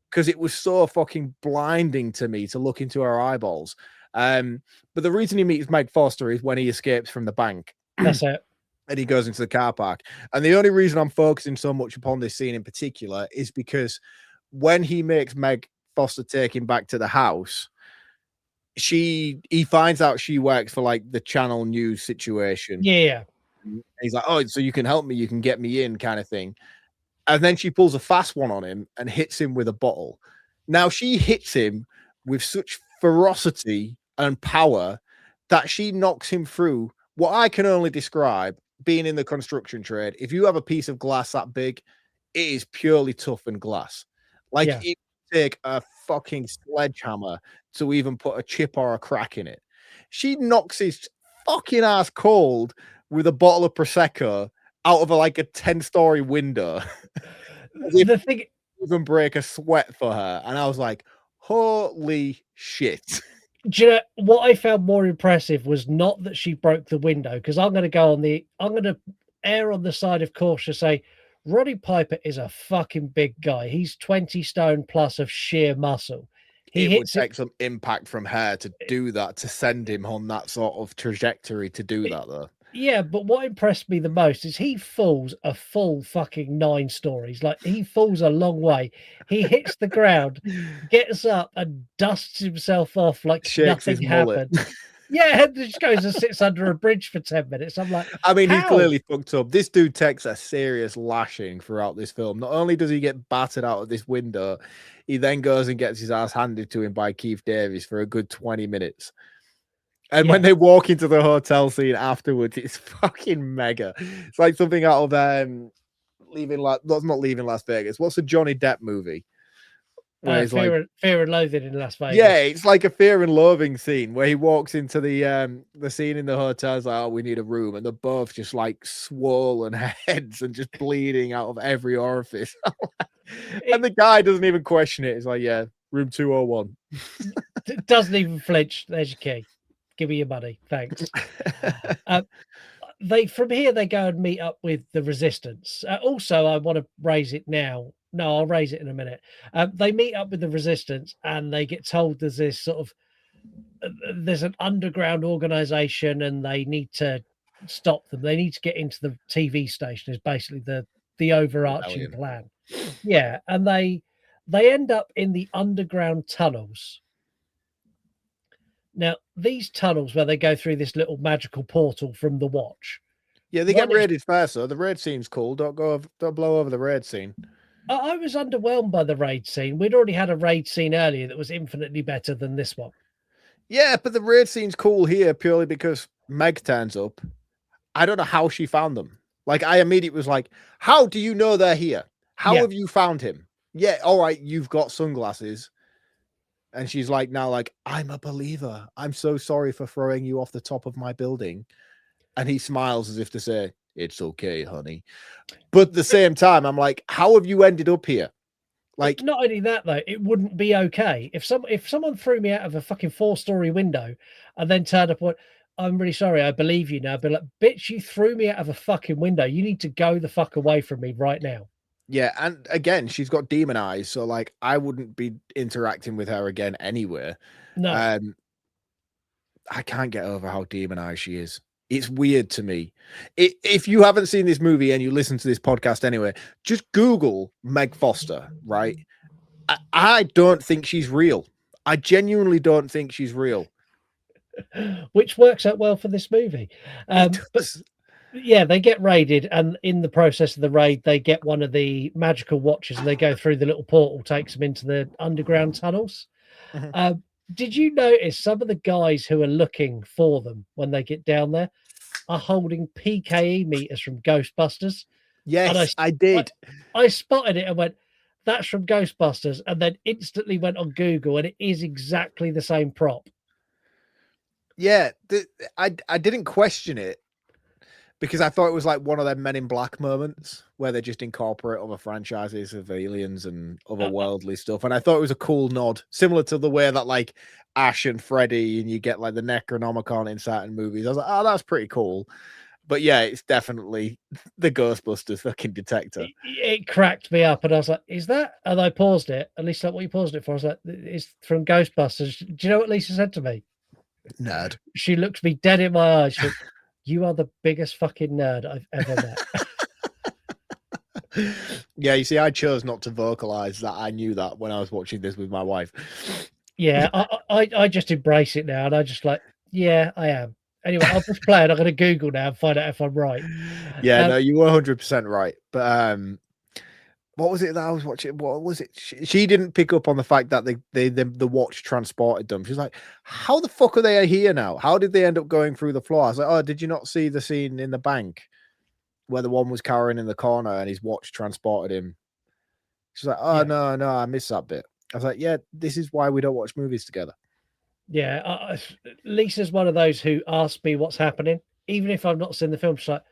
Because it was so fucking blinding to me to look into her eyeballs. But the reason he meets Meg Foster is when he escapes from the bank. That's it. And he goes into the car park. And the only reason I'm focusing so much upon this scene in particular is because when he makes Meg Foster take him back to the house, he finds out she works for like the channel news situation. Yeah. And he's like, oh, so you can help me, you can get me in, kind of thing. And then she pulls a fast one on him and hits him with a bottle. Now she hits him with such ferocity and power that she knocks him through what I can only describe, being in the construction trade. If you have a piece of glass that big, it is purely toughened glass. Like it would take a fucking sledgehammer to even put a chip or a crack in it. She knocks his fucking ass cold with a bottle of Prosecco out of a 10-story window. The thing, even break a sweat for her, and I was like, holy shit. Do you know what I found more impressive was not that she broke the window, because I'm going to err on the side of caution, say Roddy Piper is a fucking big guy. He's 20 stone plus of sheer muscle. It would take some impact from her to do that, to send him on that sort of trajectory to do that, though. Yeah, but what impressed me the most is he falls a full fucking 9 stories. Like, he falls a long way. He hits the ground, gets up and dusts himself off like nothing happened. Yeah, just goes and sits under a bridge for 10 minutes. I'm like, I mean, he clearly fucked up. This dude takes a serious lashing throughout this film. Not only does he get battered out of this window, he then goes and gets his ass handed to him by Keith Davis for a good 20 minutes. And when they walk into the hotel scene afterwards, it's fucking mega. It's like something out of That's not Leaving Las Vegas. What's the Johnny Depp movie? Where he's Fear and Loathing in Las Vegas. yeah, it's like a Fear and Loathing scene where he walks into the scene in the hotel. It's like, oh, we need a room, and they're both just like swollen heads and just bleeding out of every orifice. And the guy doesn't even question it. It's like, yeah, room 201. Doesn't even flinch. There's your key. Give me your money, thanks. From here they go and meet up with the resistance. Also, I want to raise it now. No, I'll raise it in a minute. They meet up with the resistance, and they get told there's this sort of there's an underground organization, and they need to stop them. They need to get into the TV station. Is basically the overarching plan. Yeah, and they end up in the underground tunnels. Now, these tunnels where they go through this little magical portal from the watch. Yeah, they get raided first, so the raid scene's cool. Don't blow over the raid scene. I was underwhelmed by the raid scene. We'd already had a raid scene earlier that was infinitely better than this one. Yeah, but the raid scene's cool here purely because Meg turns up. I don't know how she found them. Like, I immediately was like, how do you know they're here? How have you found him? Yeah, all right, you've got sunglasses. And she's like, now, like, I'm a believer. I'm so sorry for throwing you off the top of my building. And he smiles as if to say, it's okay, honey. But at the same time, I'm like, how have you ended up here? Like, not only that, though, it wouldn't be okay. If someone threw me out of a fucking 4-story window and then turned up, what, I'm really sorry, I believe you now. But like, bitch, you threw me out of a fucking window. You need to go the fuck away from me right now. Yeah, and again, she's got demon eyes, so like I wouldn't be interacting with her again anywhere. No. I can't get over how demonized she is. It's weird to me. If you haven't seen this movie and you listen to this podcast anyway, just Google Meg Foster, right? I don't think she's real. I genuinely don't think she's real. Which works out well for this movie. But yeah, they get raided, and in the process of the raid, they get one of the magical watches, and they go through the little portal, takes them into the underground tunnels. Mm-hmm. Did you notice some of the guys who are looking for them when they get down there are holding PKE meters from Ghostbusters? Yes, I did. I spotted it and went, that's from Ghostbusters, and then instantly went on Google, and it is exactly the same prop. Yeah, I didn't question it because I thought it was like one of them Men in Black moments where they just incorporate other franchises of aliens and otherworldly stuff. And I thought it was a cool nod, similar to the way that like Ash and Freddy and you get like the Necronomicon in certain movies. I was like, oh, that's pretty cool. But yeah, it's definitely the Ghostbusters fucking detector. It cracked me up, and I was like, is that? And I paused it. At least like what you paused it for. I was like, it's from Ghostbusters. Do you know what Lisa said to me? Nerd. She looked me dead in my eyes. She went, you are the biggest fucking nerd I've ever met. Yeah, you see, I chose not to vocalize that. I knew that when I was watching this with my wife. Yeah, I just embrace it now, and I just like, yeah, I am. Anyway, I'll just play it. I'm going to Google now and find out if I'm right. Yeah, no, you were 100% right. But what was it that I was watching? What was it? She didn't pick up on the fact that the watch transported them. She's like, how the fuck are they here now? How did they end up going through the floor? I was like, oh, did you not see the scene in the bank where the one was cowering in the corner and his watch transported him? She's like, oh, yeah. No, I missed that bit. I was like, yeah, this is why we don't watch movies together. Yeah, Lisa's one of those who asks me what's happening, even if I've not seen the film. She's like,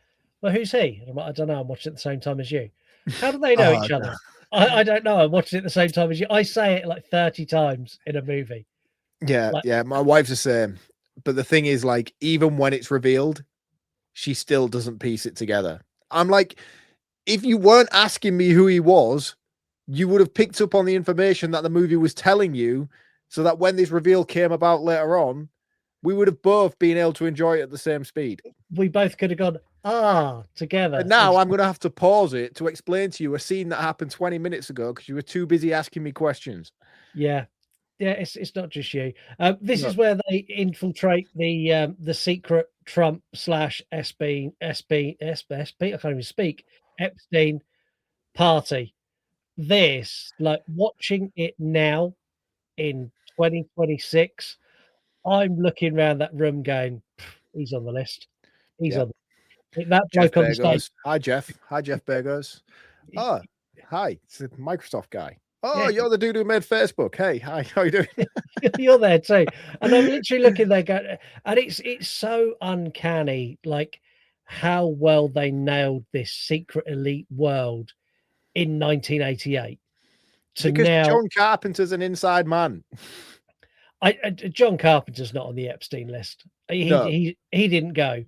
well, who's he? And I'm like, I don't know. I'm watching it at the same time as you. How do they know each other? I don't know. I'm watching it at the same time as you. I say it like 30 times in a movie. Yeah, yeah. My wife's the same. But the thing is, like, even when it's revealed, she still doesn't piece it together. I'm like, if you weren't asking me who he was, you would have picked up on the information that the movie was telling you, so that when this reveal came about later on, we would have both been able to enjoy it at the same speed. We both could have gone, together. And now I'm going to have to pause it to explain to you a scene that happened 20 minutes ago because you were too busy asking me questions. Yeah. Yeah, it's not just you. This is where they infiltrate the secret Trump / SB, I can't even speak, Epstein party. This, like watching it now in 2026, I'm looking around that room going, he's on the list. He's on that bloke on the stage. Hi, Jeff. Hi, Jeff Bezos. Oh, hi, it's a Microsoft guy. Oh, Yeah. you're the dude who made Facebook. Hey, hi, how you doing? You're there too. And I'm literally looking there going, and it's so uncanny, like how well they nailed this secret elite world in 1988 to Because now. John Carpenter's an inside man. John Carpenter's not on the Epstein list. No. He didn't go.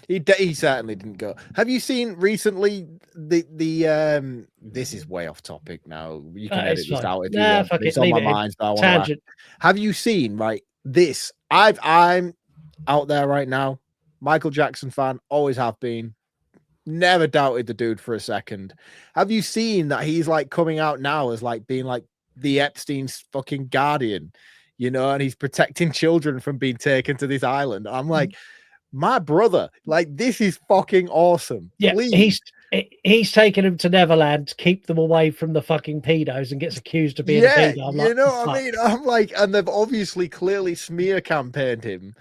He certainly didn't go. Have you seen recently the this is way off topic now. You can edit It's this fine. out if you Nah, want. fuck It's it. on Leave my it in. mind. So I want to Tangent. Have you seen this? I'm out there right now. Michael Jackson fan, always have been. Never doubted the dude for a second. Have you seen that he's like coming out now as like being like the Epstein's fucking guardian, you know, and he's protecting children from being taken to this island? I'm like, my brother, like, this is fucking awesome. Yeah, Please. he's taken them to Neverland to keep them away from the fucking pedos and gets accused of being a pedo. I'm you know what I mean? I'm like, and they've obviously clearly smear campaigned him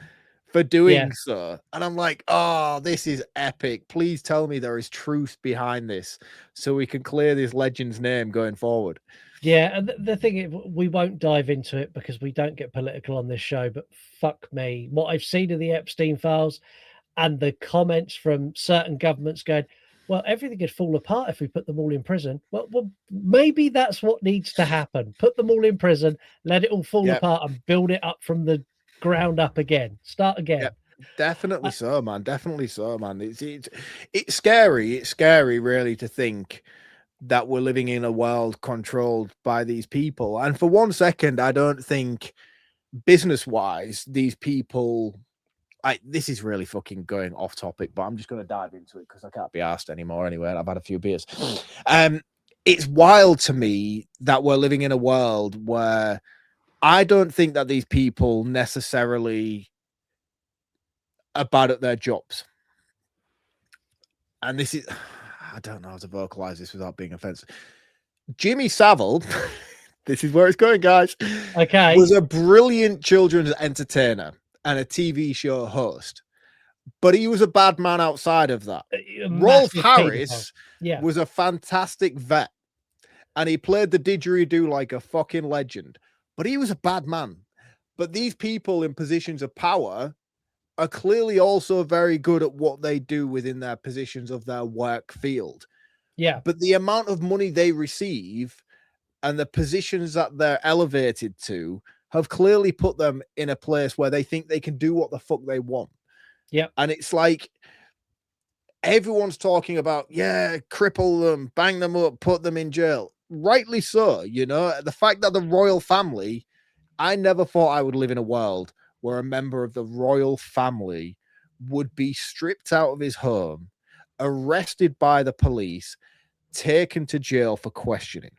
for doing so. And I'm like, oh, this is epic. Please tell me there is truth behind this so we can clear this legend's name going forward. Yeah, and the thing is, we won't dive into it because we don't get political on this show, but fuck me. What I've seen of the Epstein files and the comments from certain governments going, well, everything could fall apart if we put them all in prison. Well, maybe that's what needs to happen. Put them all in prison, let it all fall apart and build it up from the ground up again. Start again. Definitely so, man. Definitely so, man. It's scary. It's scary, really, to think that we're living in a world controlled by these people. And for one second, I don't think business-wise, these people... this is really fucking going off topic, but I'm just going to dive into it because I can't be asked anymore anyway. And I've had a few beers. It's wild to me that we're living in a world where I don't think that these people necessarily are bad at their jobs. And this is... I don't know how to vocalize this without being offensive. Jimmy Savile, this is where it's going, guys. Okay. Was a brilliant children's entertainer and a TV show host, but he was a bad man outside of that. Rolf Harris was a fantastic vet, and he played the didgeridoo like a fucking legend, but he was a bad man. But these people in positions of power are clearly also very good at what they do within their positions of their work field. Yeah. But the amount of money they receive and the positions that they're elevated to have clearly put them in a place where they think they can do what the fuck they want. Yeah. And it's like everyone's talking about, cripple them, bang them up, put them in jail. Rightly so, you know, the fact that the royal family, I never thought I would live in a world where a member of the royal family would be stripped out of his home, arrested by the police, taken to jail for questioning.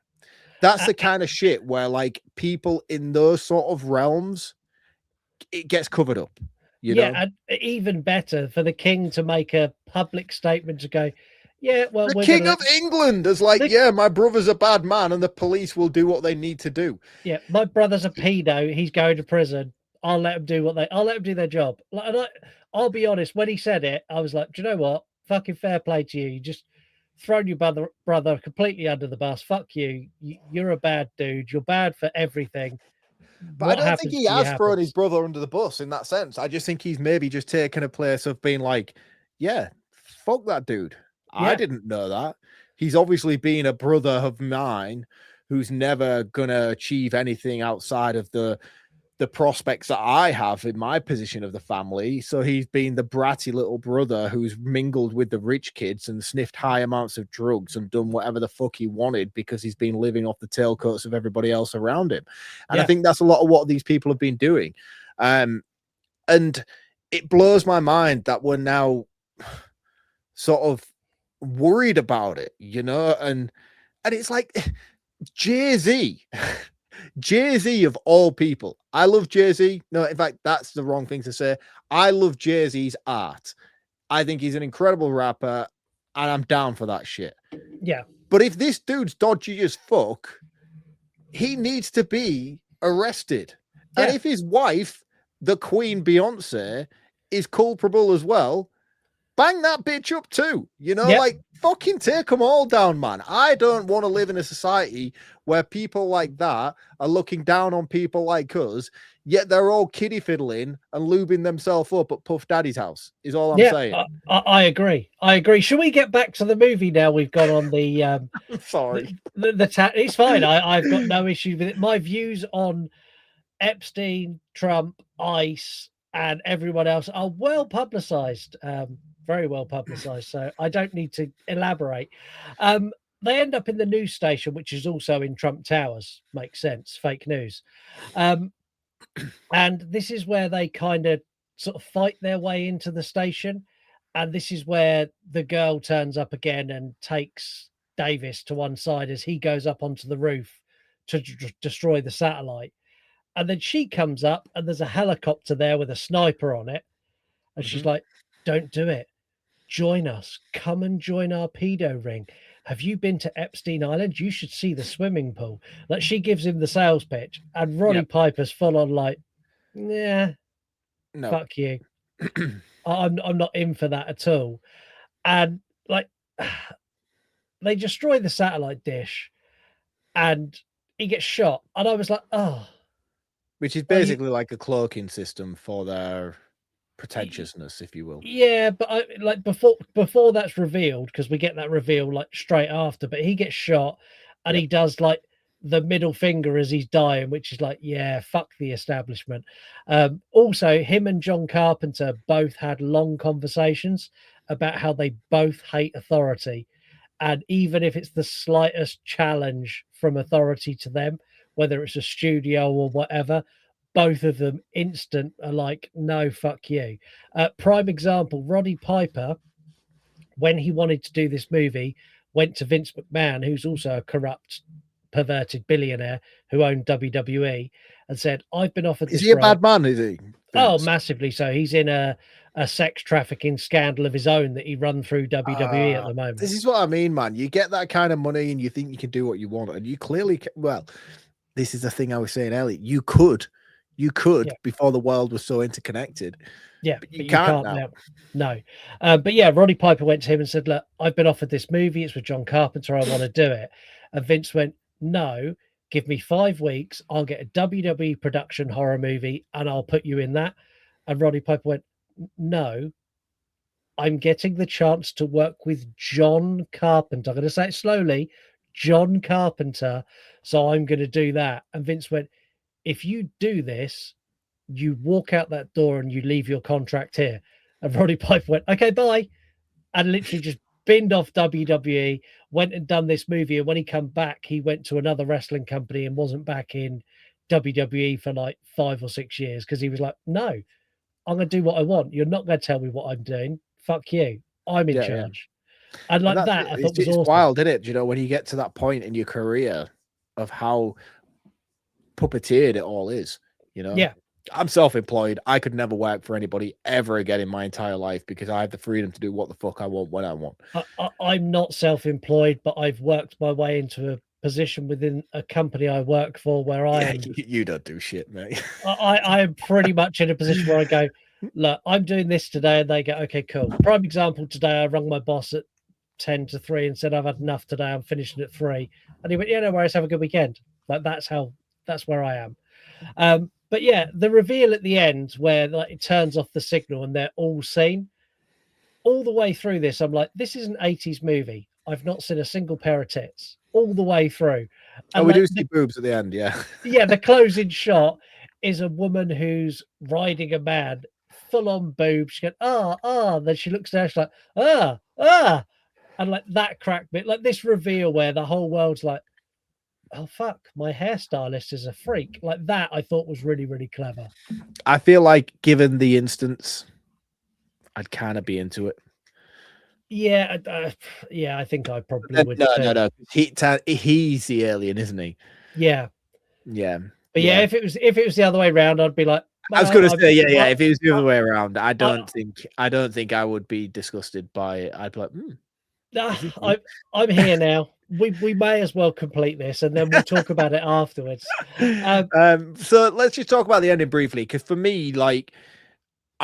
That's the kind of shit where, like, people in those sort of realms, it gets covered up. You know? And even better for the king to make a public statement to go, the King of England is like, my brother's a bad man and the police will do what they need to do. Yeah, my brother's a pedo. He's going to prison. I'll let them do I'll let them do their job. And I'll be honest, when he said it, I was like, do you know what? Fucking fair play to you. You just thrown your brother completely under the bus. Fuck you. You're a bad dude. You're bad for everything. But I don't think he has thrown his brother under the bus in that sense. I just think he's maybe just taken a place of being like, fuck that dude. I didn't know that. He's obviously been a brother of mine who's never gonna achieve anything outside of the prospects that I have in my position of the family. So he's been the bratty little brother who's mingled with the rich kids and sniffed high amounts of drugs and done whatever the fuck he wanted because he's been living off the tailcoats of everybody else around him. And I think that's a lot of what these people have been doing. And it blows my mind that we're now sort of worried about it, you know? And it's like Jay-Z of all people. I love Jay-Z. No, in fact, that's the wrong thing to say. I love Jay-Z's art. I think he's an incredible rapper, and I'm down for that shit. Yeah. But if this dude's dodgy as fuck, he needs to be arrested. Yeah. And if his wife, the Queen Beyonce, is culpable as well, bang that bitch up too. You know, like, fucking take them all down, man. I don't want to live in a society where people like that are looking down on people like us, yet they're all kiddie fiddling and lubing themselves up at Puff Daddy's house, is all I'm saying. I agree. I agree. Should we get back to the movie now? We've gone on the I'm sorry. It's fine. I've got no issue with it. My views on Epstein, Trump, ICE, and everyone else are well publicized, very well publicized. So I don't need to elaborate. They end up in the news station, which is also in Trump Towers. Makes sense. Fake news. And this is where they kind of sort of fight their way into the station. And this is where the girl turns up again and takes Davis to one side as he goes up onto the roof to destroy the satellite. And then she comes up and there's a helicopter there with a sniper on it. And she's like, don't do it. Join us. Come and join our pedo ring. Have you been to Epstein Island? You should see the swimming pool. Like, she gives him the sales pitch, and Roddy Piper's full on like, yeah, no, fuck you. I'm not in for that at all. And like, they destroy the satellite dish, and he gets shot. And I was like, oh. Which is basically like a cloaking system for their pretentiousness, if you will. Yeah, but like before that's revealed, because we get that reveal like straight after, but he gets shot and he does like the middle finger as he's dying, which is like, yeah, fuck the establishment. Also, him and John Carpenter both had long conversations about how they both hate authority. And even if it's the slightest challenge from authority to them, whether it's a studio or whatever, both of them instant are like, no, fuck you. Prime example, Roddy Piper, when he wanted to do this movie, went to Vince McMahon, who's also a corrupt, perverted billionaire who owned WWE, and said, I've been offered this. Is he a bad man, is he? Vince? Oh, massively so. He's in a sex trafficking scandal of his own that he run through WWE at the moment. This is what I mean, man. You get that kind of money and you think you can do what you want, and you clearly well, this is the thing I was saying earlier. You could before the world was so interconnected. Yeah, but you can't now. No. But yeah, Roddy Piper went to him and said, look, I've been offered this movie. It's with John Carpenter. I want to do it. And Vince went, no, give me 5 weeks. I'll get a WWE production horror movie and I'll put you in that. And Roddy Piper went, no, I'm getting the chance to work with John Carpenter. I'm going to say it slowly, John Carpenter. So I'm going to do that. And Vince went, if you do this, you walk out that door and you leave your contract here. And Roddy Piper went, okay, bye. And literally just binned off WWE, went and done this movie. And when he come back, he went to another wrestling company and wasn't back in WWE for like 5 or 6 years because he was like, no, I'm going to do what I want. You're not going to tell me what I'm doing. Fuck you. I'm in charge. Yeah. And like that, I thought was awesome. It's wild, isn't it? You know, when you get to that point in your career of how puppeteered it all is, you know? Yeah. I'm self-employed. I could never work for anybody ever again in my entire life because I have the freedom to do what the fuck I want when I want. I'm not self-employed, but I've worked my way into a position within a company I work for where I am. You don't do shit, mate. I am pretty much in a position where I go, look, I'm doing this today, and they go, okay, cool. Prime example, today I rung my boss at 10 to 3 and said, I've had enough today. I'm finishing at 3. And he went, yeah, no worries, have a good weekend. Like that's where I am. But yeah, the reveal at the end where like it turns off the signal and they're all seen, all the way through this, I'm like, this is an 80s movie. I've not seen a single pair of tits all the way through. And we do see boobs at the end, yeah. Yeah, the closing shot is a woman who's riding a man, full on boobs. She goes, then she looks down, she's like, and like that cracked bit, like this reveal where the whole world's like, oh fuck, my hairstylist is a freak. Like that I thought was really, really clever. I feel like given the instance, I'd kind of be into it. Yeah, I think I probably would. No. He's the alien, isn't he? Yeah. But yeah, if it was the other way around, I'd be like, I was going to say, yeah. If it was the other way around, I don't think I would be disgusted by it. I'd be like, I'm here now. We may as well complete this and then we'll talk about it afterwards. So let's just talk about the ending briefly, because for me, like,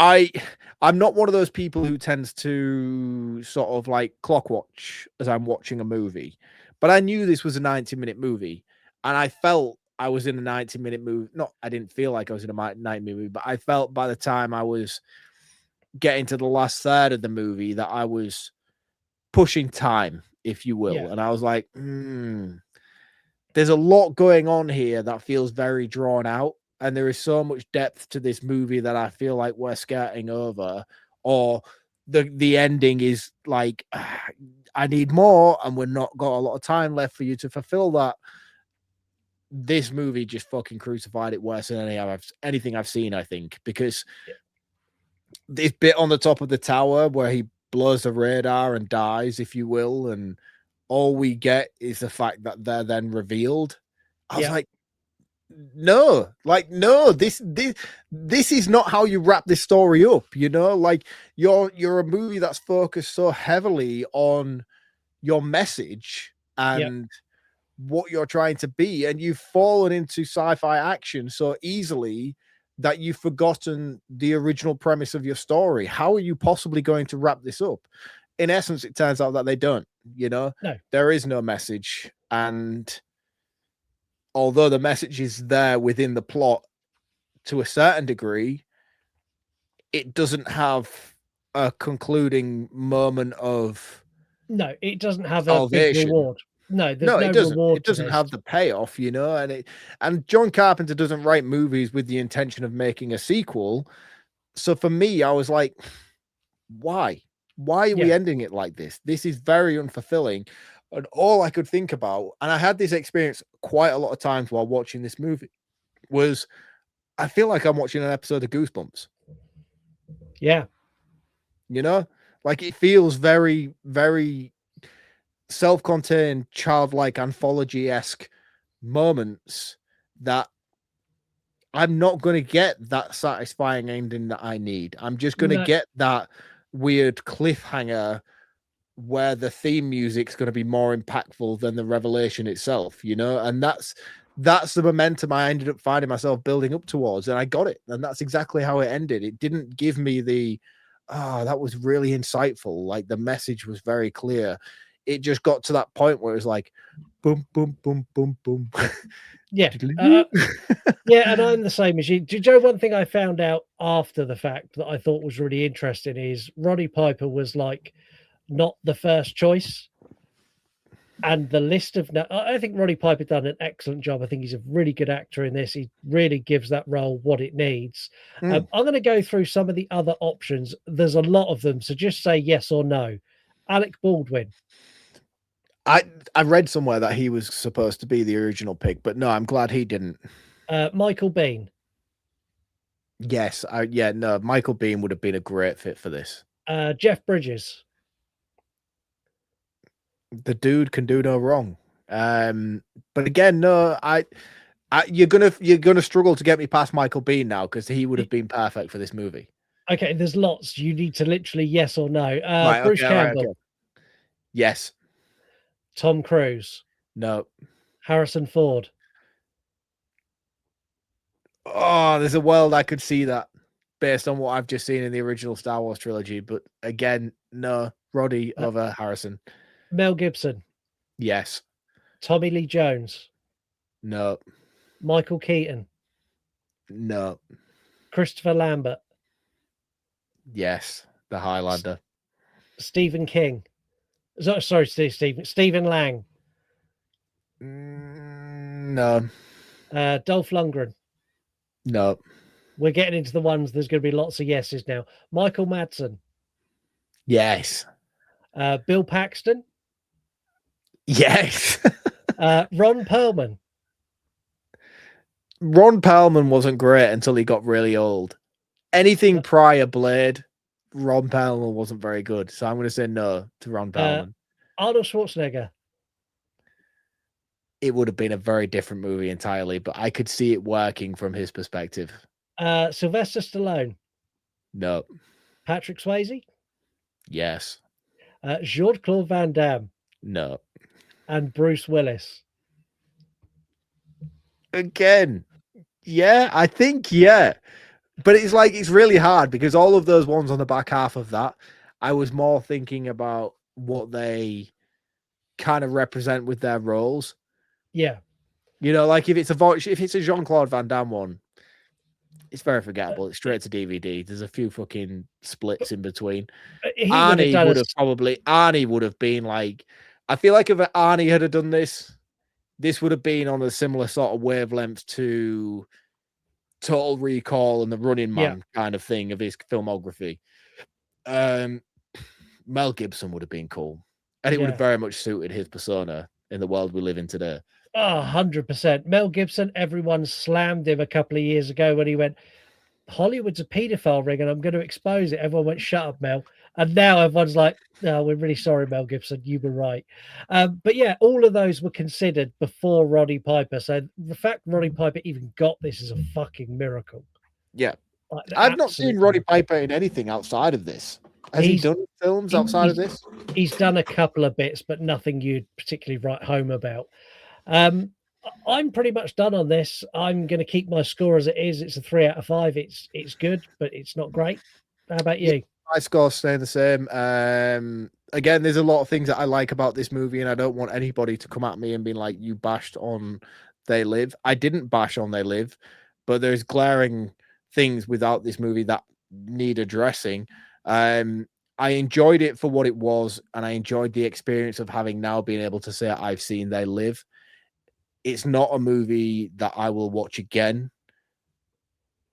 I'm not one of those people who tends to sort of like clock watch as I'm watching a movie, but I knew this was a 90-minute movie, and I felt I was in a 90-minute movie. Not, I didn't feel like I was in a 90-minute movie, but I felt by the time I was getting to the last third of the movie that I was pushing time, if you will. Yeah. And I was like, there's a lot going on here that feels very drawn out. And there is so much depth to this movie that I feel like we're skirting over, or the ending is like, I need more, and we're not got a lot of time left for you to fulfill that. This movie just fucking crucified it worse than anything I've seen, I think, because this bit on the top of the tower where he blows the radar and dies, if you will, and all we get is the fact that they're then revealed. I was like, no, this is not how you wrap this story up, like you're a movie that's focused so heavily on your message and what you're trying to be, and you've fallen into sci-fi action so easily that you've forgotten the original premise of your story. How are you possibly going to wrap this up? In essence, it turns out that they don't, No. There is no message, and although the message is there within the plot to a certain degree, it doesn't have a concluding moment of No, it doesn't have salvation. A big reward. No, there's no it doesn't. reward. It doesn't have the payoff, and John Carpenter doesn't write movies with the intention of making a sequel. So for me, I was like, why? Why are we ending it like this? This is very unfulfilling. And all I could think about, and I had this experience quite a lot of times while watching this movie, was I feel like I'm watching an episode of Goosebumps. Yeah. Like it feels very, very self-contained, childlike, anthology-esque moments that I'm not going to get that satisfying ending that I need. I'm just going to get that weird cliffhanger where the theme music's going to be more impactful than the revelation itself, and that's the momentum I ended up finding myself building up towards, and I got it, and that's exactly how it ended. It didn't give me that was really insightful, like the message was very clear. It just got to that point where it was like boom, boom, boom, boom, boom. Yeah. Yeah, and I'm the same as you. Do you know one thing I found out after the fact that I thought was really interesting is Roddy Piper was like not the first choice, and the list of I think Roddy Piper done an excellent job. I think he's a really good actor in this. He really gives that role what it needs. I'm going to go through some of the other options. There's a lot of them, so just say yes or no. Alec Baldwin. I read somewhere that he was supposed to be the original pick, but no, I'm glad he didn't. Michael Biehn. Yes, Michael Biehn would have been a great fit for this. Jeff Bridges. The dude can do no wrong. But again, no, you're gonna struggle to get me past Michael Biehn now, because he would have been perfect for this movie. Okay, there's lots. You need to literally yes or no. Bruce Campbell. Okay. Yes. Tom Cruise. No. Harrison Ford. Oh, there's a world I could see that based on what I've just seen in the original Star Wars trilogy, but again, no. Roddy over Harrison. Mel Gibson. Yes. Tommy Lee Jones. No. Michael Keaton. No. Christopher Lambert. Yes. The Highlander. Stephen King. Sorry, Stephen Lang. No. Dolph Lundgren. No. We're getting into the ones. There's going to be lots of yeses now. Michael Madsen. Yes. Bill Paxton. Yes. Ron Perlman. Ron Perlman wasn't great until he got really old. Anything prior Blade, Ron Perlman wasn't very good. So I'm going to say no to Ron Perlman. Arnold Schwarzenegger. It would have been a very different movie entirely, but I could see it working from his perspective. Sylvester Stallone. No. Patrick Swayze. Yes. Jean-Claude Van Damme. No. And Bruce Willis. Again, yeah, I think, yeah. But it's like, it's really hard because all of those ones on the back half of that, I was more thinking about what they kind of represent with their roles. Yeah. You know, like if it's a Jean-Claude Van Damme one, it's very forgettable. It's straight to DVD. There's a few fucking splits in between. He would have done Arnie would have been like, I feel like if Arnie had done this would have been on a similar sort of wavelength to Total Recall and the Running Man kind of thing of his filmography. Mel Gibson would have been cool, and it would have very much suited his persona in the world we live in today. 100%. Mel Gibson, everyone slammed him a couple of years ago when he went, Hollywood's a paedophile ring and I'm going to expose it. Everyone went, shut up, Mel. And now everyone's like, no, we're really sorry, Mel Gibson. You were right. But yeah, all of those were considered before Roddy Piper. So the fact Roddy Piper even got this is a fucking miracle. Yeah. Like, I've not seen Roddy Piper in anything outside of this. Has he done films outside of this? He's done a couple of bits, but nothing you'd particularly write home about. I'm pretty much done on this. I'm going to keep my score as it is. It's a 3 out of 5. It's good, but it's not great. How about you? My score's staying the same. Again, there's a lot of things that I like about this movie, and I don't want anybody to come at me and be like, you bashed on They Live. I didn't bash on They Live, but there's glaring things without this movie that need addressing. I enjoyed it for what it was, and I enjoyed the experience of having now been able to say I've seen They Live. It's not a movie that I will watch again,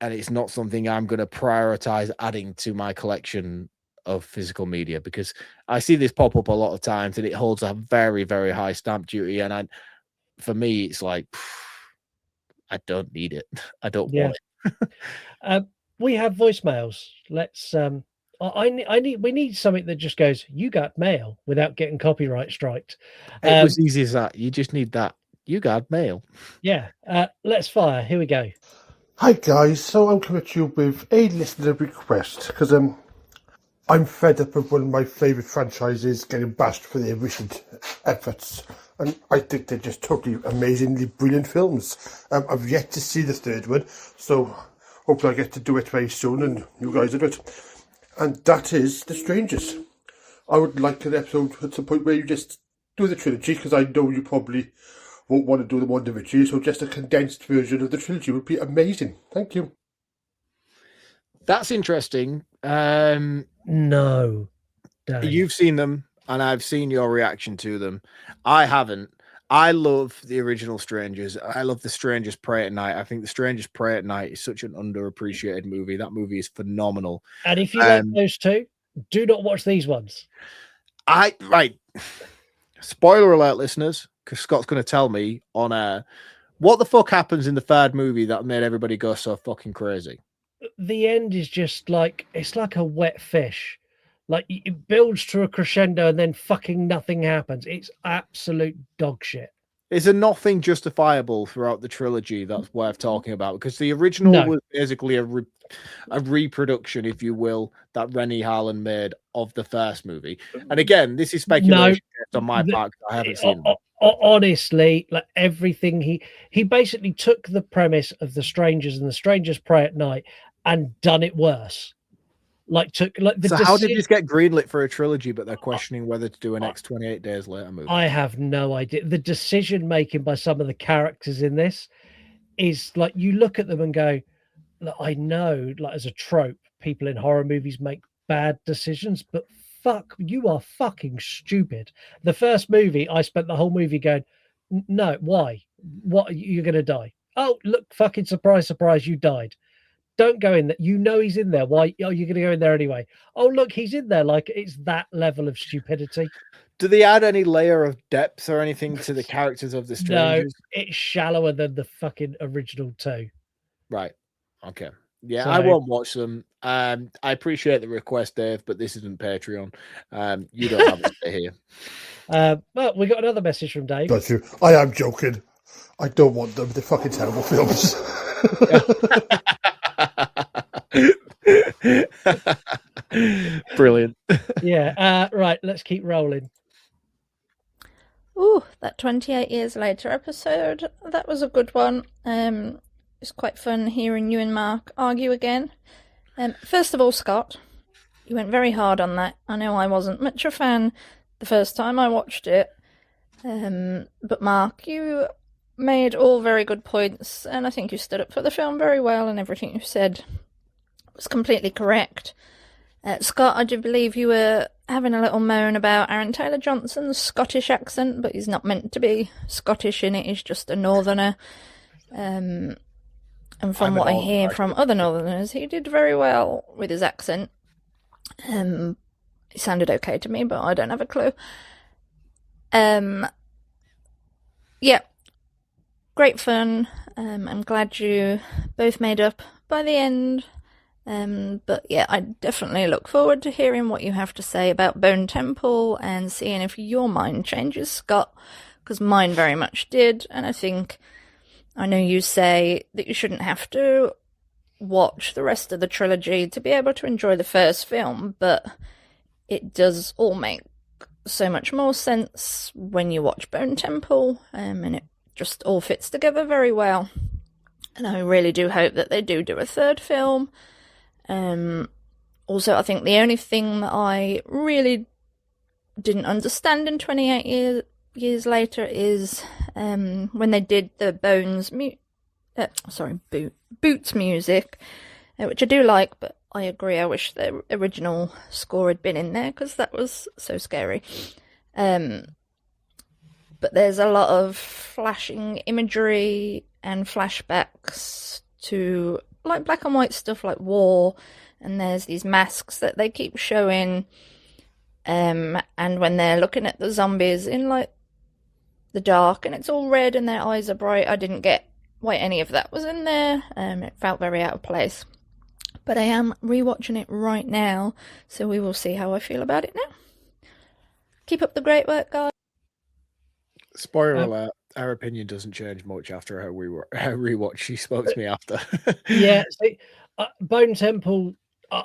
and it's not something I'm going to prioritize adding to my collection of physical media, because I see this pop up a lot of times and it holds a very, very high stamp duty. And for me, it's like, I don't need it. I don't want it. We have voicemails. Let's, we need something that just goes, you got mail, without getting copyright striked. It was easy as that. You just need that. You got mail. Yeah. Let's fire. Here we go. Hi guys, so I'm coming to you with a listener request because I'm fed up of one of my favourite franchises getting bashed for their recent efforts, and I think they're just totally amazingly brilliant films. I've yet to see the third one, so hopefully I get to do it very soon and you guys will do it. And that is The Strangers. I would like an episode at some point where you just do the trilogy, because I know you probably won't want to do them individually, so just a condensed version of the trilogy would be amazing. Thank you. That's interesting. No. Dang. You've seen them, and I've seen your reaction to them. I haven't. I love the original Strangers. I love The Strangers Pray at Night. I think The Strangers Pray at Night is such an underappreciated movie. That movie is phenomenal. And if you like those two, do not watch these ones. Right. Spoiler alert, listeners, because Scott's going to tell me on air what the fuck happens in the third movie that made everybody go so fucking crazy. The end is just like, it's like a wet fish. Like, it builds to a crescendo and then fucking nothing happens. It's absolute dog shit. Is there nothing justifiable throughout the trilogy that's worth talking about? Because the original was basically a reproduction, if you will, that Rennie Harlan made of the first movie. And again, this is speculation on my part. I haven't seen them. Honestly, like everything, he basically took the premise of The Strangers and The Strangers Pray at Night and done it worse. How did this get greenlit for a trilogy, but they're questioning whether to do a next 28 Days Later movie? I have no idea. The decision making by some of the characters in this is like, you look at them and go, I know, like, as a trope, people in horror movies make bad decisions, but fuck, you are fucking stupid. The first movie, I spent the whole movie going, no, why? What, you're going to die? Oh, look, fucking surprise, surprise, you died. Don't go in there. You know he's in there. Why are you going to go in there anyway? Oh, look, he's in there. Like, it's that level of stupidity. Do they add any layer of depth or anything to the characters of the Strangers? No, it's shallower than the fucking original two. Right. Okay. Yeah, so, I won't watch them. I appreciate the request, Dave, but this isn't Patreon. You don't have to stay here. Well, we got another message from Dave. That's you. I am joking. I don't want them. They're fucking terrible films. Brilliant. Yeah. Right. Let's keep rolling. Ooh, that 28 Years Later episode. That was a good one. It's quite fun hearing you and Mark argue again. First of all, Scott, you went very hard on that. I know I wasn't much a fan the first time I watched it. But Mark, you made all very good points, and I think you stood up for the film very well, and everything you said was completely correct. Scott, I do believe you were having a little moan about Aaron Taylor Johnson's Scottish accent, but he's not meant to be Scottish in it, he's just a northerner. And from what I hear from other northerners, he did very well with his accent. It sounded okay to me, but I don't have a clue. Yeah, great fun. I'm glad you both made up by the end. But yeah, I definitely look forward to hearing what you have to say about Bone Temple and seeing if your mind changes, Scott, because mine very much did. And I know you say that you shouldn't have to watch the rest of the trilogy to be able to enjoy the first film, but it does all make so much more sense when you watch Bone Temple, and it just all fits together very well. And I really do hope that they do a third film. Also, I think the only thing that I really didn't understand in 28 years later is when they did the Boots music, which I do like, but I agree, I wish the original score had been in there, because that was so scary. But there's a lot of flashing imagery and flashbacks to like black and white stuff like war, and there's these masks that they keep showing, and when they're looking at the zombies in like the dark and it's all red and their eyes are bright, I didn't get why any of that was in there. It felt very out of place, but I am rewatching it right now, so we will see how I feel about it now. Keep up the great work, guys. Spoiler alert, our opinion doesn't change much after her rewatch. She spoke to me after. Yeah, see, Bone Temple,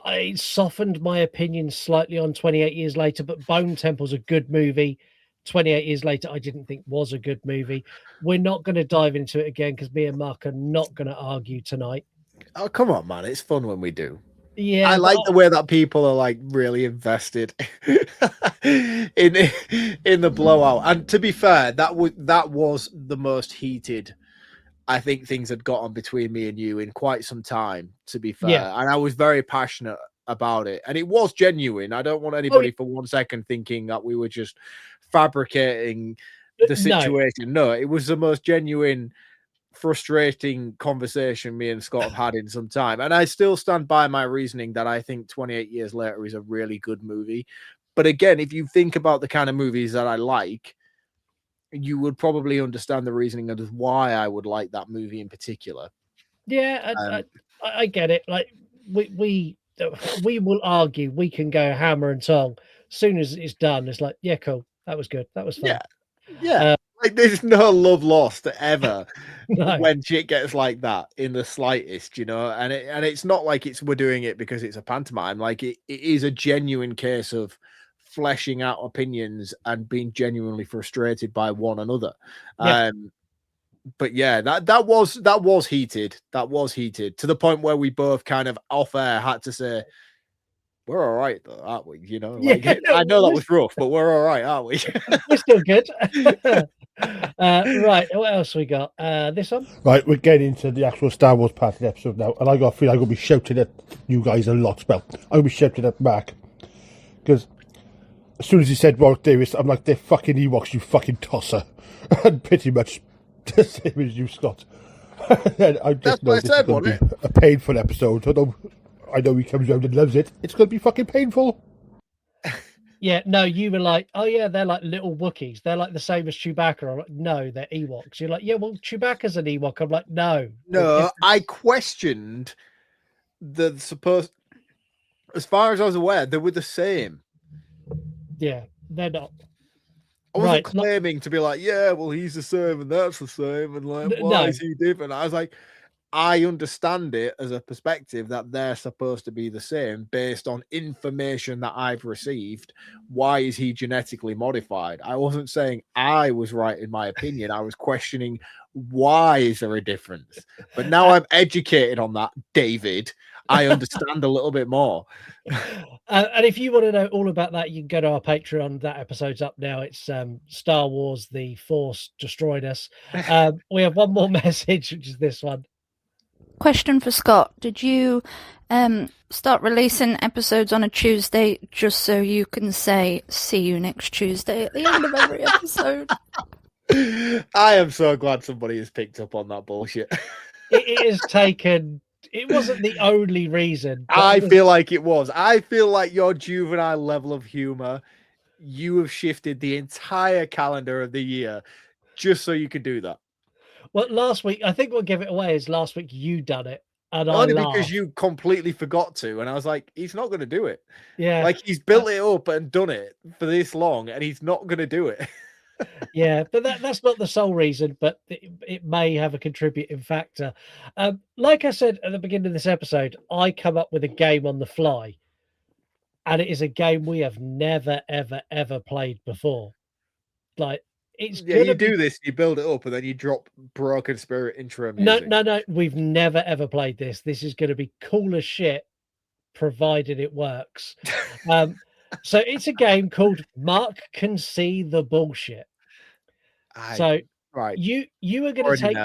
it softened my opinion slightly on 28 Years Later, but Bone Temple's a good movie. 28 Years Later, I didn't think was a good movie. We're not going to dive into it again because me and Mark are not going to argue tonight. Oh, come on, man. It's fun when we do. Yeah, I like the way that people are like really invested in the blowout. And to be fair, that was the most heated I think things had gotten between me and you in quite some time, to be fair. Yeah. And I was very passionate about it. And it was genuine. I don't want anybody for 1 second thinking that we were just fabricating the situation. No, it was the most genuine, frustrating conversation me and Scott have had in some time. And I still stand by my reasoning that I think 28 Years Later is a really good movie. But again, if you think about the kind of movies that I like, you would probably understand the reasoning of why I would like that movie in particular. Yeah, I get it. Like we will argue. We can go hammer and tong. As soon as it's done, it's like, yeah, cool. That was good. That was fun. Yeah. Like there's no love lost ever No. when shit gets like that in the slightest, you know. And it's not like we're doing it because it's a pantomime. Like it is a genuine case of fleshing out opinions and being genuinely frustrated by one another. Yeah. But yeah, that was heated. That was heated to the point where we both kind of off air had to say, we're all right though, aren't we? You know, like, yeah, I know that was rough, but we're all right, aren't we? We're still good. Right, what else we got? This one? Right, we're getting into the actual Star Wars part of the episode now, and I got a feeling I'm going to be shouting at you guys a lot. Well, I'm going to be shouting at Mark, because as soon as he said Warwick Davis, I'm like, they're fucking Ewoks, you fucking tosser. And pretty much the same as you, Scott. I just know this is going to be a painful episode. I know he comes around and loves it. It's going to be fucking painful. Yeah, no, you were like, oh yeah, they're like little Wookiees. They're like the same as Chewbacca. I'm like, no, they're Ewoks. You're like, yeah, well, Chewbacca's an Ewok. I'm like, no. No, I questioned the supposed, as far as I was aware, they were the same. Yeah, they're not. I wasn't claiming to be like, yeah, well, he's the same and that's the same. And like, why is he different? I was like, I understand it as a perspective that they're supposed to be the same based on information that I've received. Why is he genetically modified? I wasn't saying I was right in my opinion. I was questioning Why is there a difference? But now I'm educated on that, David. I understand a little bit more. And if you want to know all about that, you can go to our Patreon. That episode's up now. It's Star Wars: The Force Destroyed Us. We have one more message, which is this one. Question for Scott. Did you start releasing episodes on a Tuesday just so you can say, see you next Tuesday at the end of every episode? I am so glad somebody has picked up on that bullshit. It has taken... It wasn't the only reason. I feel like it was. I feel like your juvenile level of humor, you have shifted the entire calendar of the year just so you could do that. Well, last week, I think we'll give it away is last week you done it. And Only I because laughed. you completely forgot to. And I was like, he's not going to do it. Yeah. Like, he's built it up and done it for this long, and he's not going to do it. Yeah, but that's not the sole reason, but it may have a contributing factor. Like I said at the beginning of this episode, I come up with a game on the fly, and it is a game we have never, ever, ever played before. Like, it's you do this, you build it up, and then you drop Broken Spirit intro music. No, we've never, ever played this. This is going to be cool as shit, provided it works. So it's a game called Mark Can See the Bullshit. Right. You are going to take,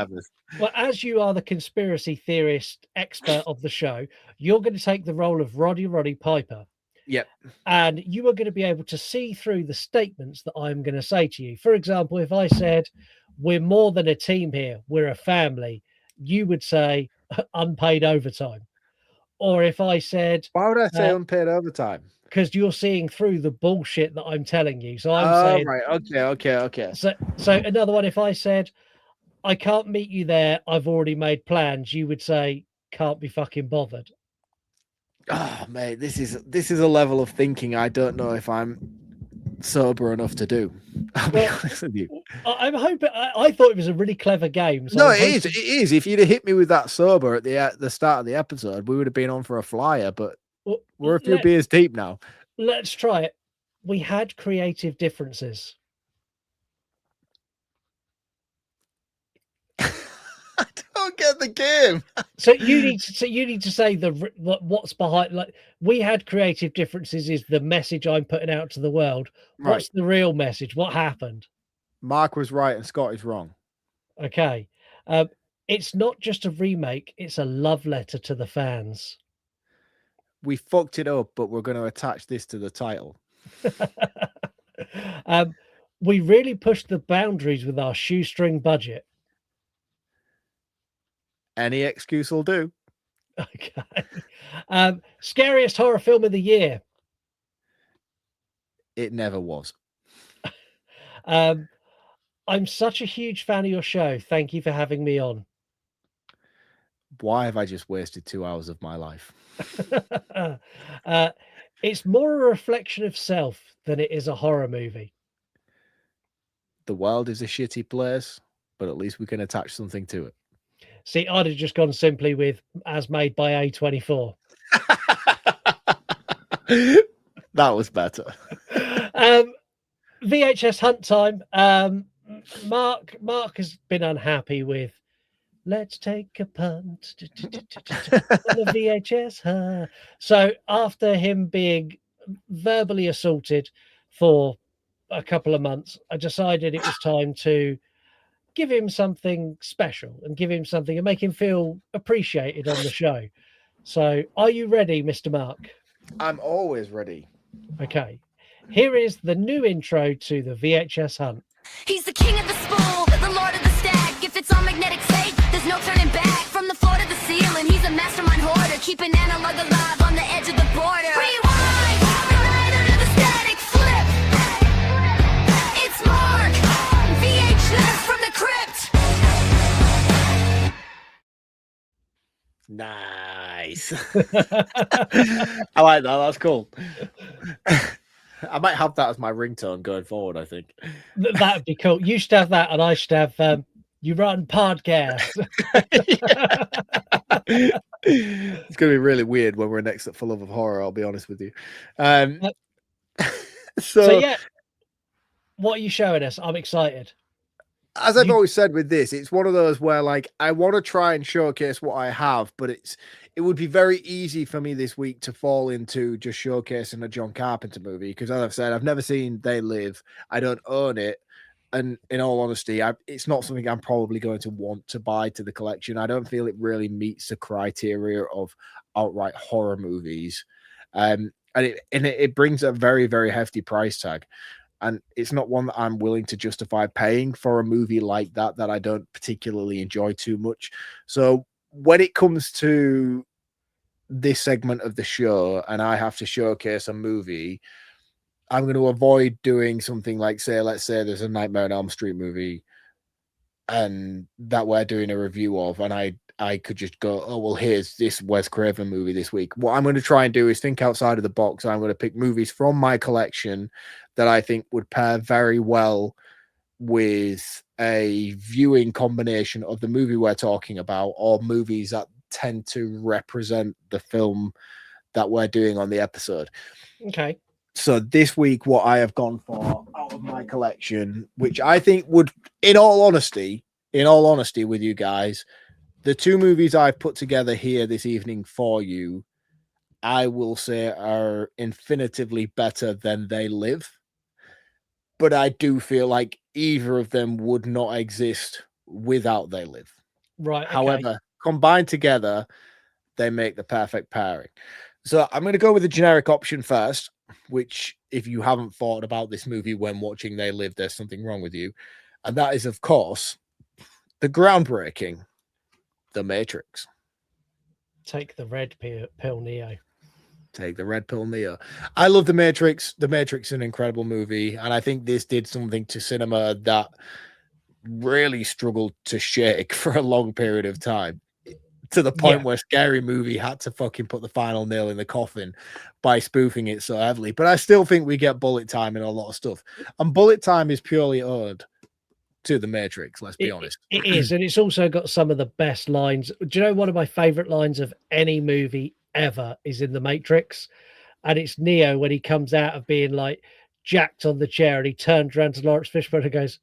well, as you are the conspiracy theorist expert of the show, you're going to take the role of Roddy Piper. Yep. And you are going to be able to see through the statements that I'm going to say to you. For example, if I said, we're more than a team here, we're a family, you would say unpaid overtime. Or if I said, why would I say unpaid overtime? Because you're seeing through the bullshit that I'm telling you. So I'm saying, right, okay. So another one, if I said, I can't meet you there, I've already made plans, you would say, can't be fucking bothered. Oh, mate, this is a level of thinking I don't know if I'm sober enough to do. I'll be honest with you. I'm hoping. I thought it was a really clever game. So no, it is. If you'd have hit me with that sober at the start of the episode, we would have been on for a flyer. But we're a few beers deep now. Let's try it. We had creative differences. I don't get the game. So you need to say what's behind. Like, we had creative differences is the message I'm putting out to the world. What's the real message? What happened? Mark was right and Scott is wrong. Okay. It's not just a remake, it's a love letter to the fans. We fucked it up, but we're going to attach this to the title. We really pushed the boundaries with our shoestring budget. Any excuse will do. Okay. Scariest horror film of the year. It never was. I'm such a huge fan of your show. Thank you for having me on. Why have I just wasted 2 hours of my life? It's more a reflection of self than it is a horror movie. The world is a shitty place, but at least we can attach something to it. See, I'd have just gone simply with as made by A24. That was better. VHS hunt time. Mark has been unhappy with let's take a punt on the VHS hunt. So after him being verbally assaulted for a couple of months, I decided it was time to give him something special and give him something and make him feel appreciated on the show. So are you ready, Mr. Mark? I'm always ready. Okay. Here is the new intro to the VHS hunt. He's the king of the spool, the lord of the stack. If it's on magnetic tape, there's no turning back. From the floor to the ceiling, he's a mastermind hoarder, keeping analog alive on the edge of the border. Rewind, rewind under the static flip. It's Mark, VHS from the crypt. Nice. I like that. That's cool. I might have that as my ringtone going forward, I think. That'd be cool. You should have that, and I should have you run podcast. It's going to be really weird when we're next at For Love of Horror, I'll be honest with you. So, yeah, what are you showing us? I'm excited. as I've always said with this, it's one of those where like I want to try and showcase what I have, but it would be very easy for me this week to fall into just showcasing a John Carpenter movie because, as I've said, I've never seen They Live. I don't own it, and in all honesty, it's not something I'm probably going to want to buy to the collection. I don't feel it really meets the criteria of outright horror movies, and it brings a very, very hefty price tag. And it's not one that I'm willing to justify paying for a movie like that I don't particularly enjoy too much. So when it comes to this segment of the show and I have to showcase a movie, I'm going to avoid doing something like, let's say there's a Nightmare on Elm Street movie and that we're doing a review of, and I could just go, oh, well, here's this Wes Craven movie this week. What I'm going to try and do is think outside of the box. I'm going to pick movies from my collection that I think would pair very well with a viewing combination of the movie we're talking about, or movies that tend to represent the film that we're doing on the episode. Okay. So this week, what I have gone for out of my collection, which I think would, in all honesty with you guys, the two movies I've put together here this evening for you, I will say are infinitively better than They Live. But I do feel like either of them would not exist without They Live. Right. Okay. However, combined together, they make the perfect pairing. So I'm going to go with the generic option first, which if you haven't thought about this movie when watching They Live, there's something wrong with you. And that is, of course, the groundbreaking The Matrix. Take the red pill, Neo. Take the red pill, Neo. I love The Matrix. The Matrix is an incredible movie. And I think this did something to cinema that really struggled to shake for a long period of time, to the point where Scary Movie had to fucking put the final nail in the coffin by spoofing it so heavily. But I still think we get bullet time in a lot of stuff. And bullet time is purely owed to The Matrix, let's be honest. It is. And it's also got some of the best lines. Do you know one of my favorite lines of any movie ever is in The Matrix? And it's Neo when he comes out of being like jacked on the chair and he turns around to Lawrence Fishburne and goes,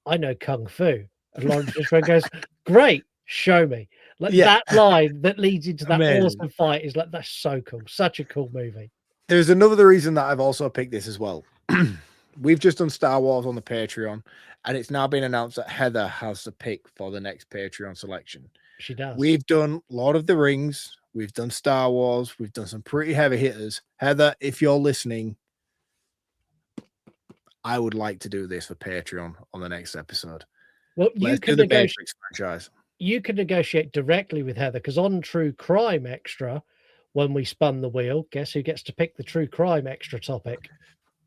I know Kung Fu. And Lawrence Fishburne goes, great, show me. Like that line that leads into that awesome fight is like, that's so cool. Such a cool movie. There's another reason that I've also picked this as well. We've just done Star Wars on the Patreon, and it's now been announced that Heather has the pick for the next Patreon selection. She does. We've done Lord of the Rings. We've done Star Wars. We've done some pretty heavy hitters. Heather, if you're listening, I would like to do this for Patreon on the next episode. Well, Let's do the Matrix franchise. You can negotiate directly with Heather, because on True Crime Extra, when we spun the wheel, guess who gets to pick the True Crime Extra topic?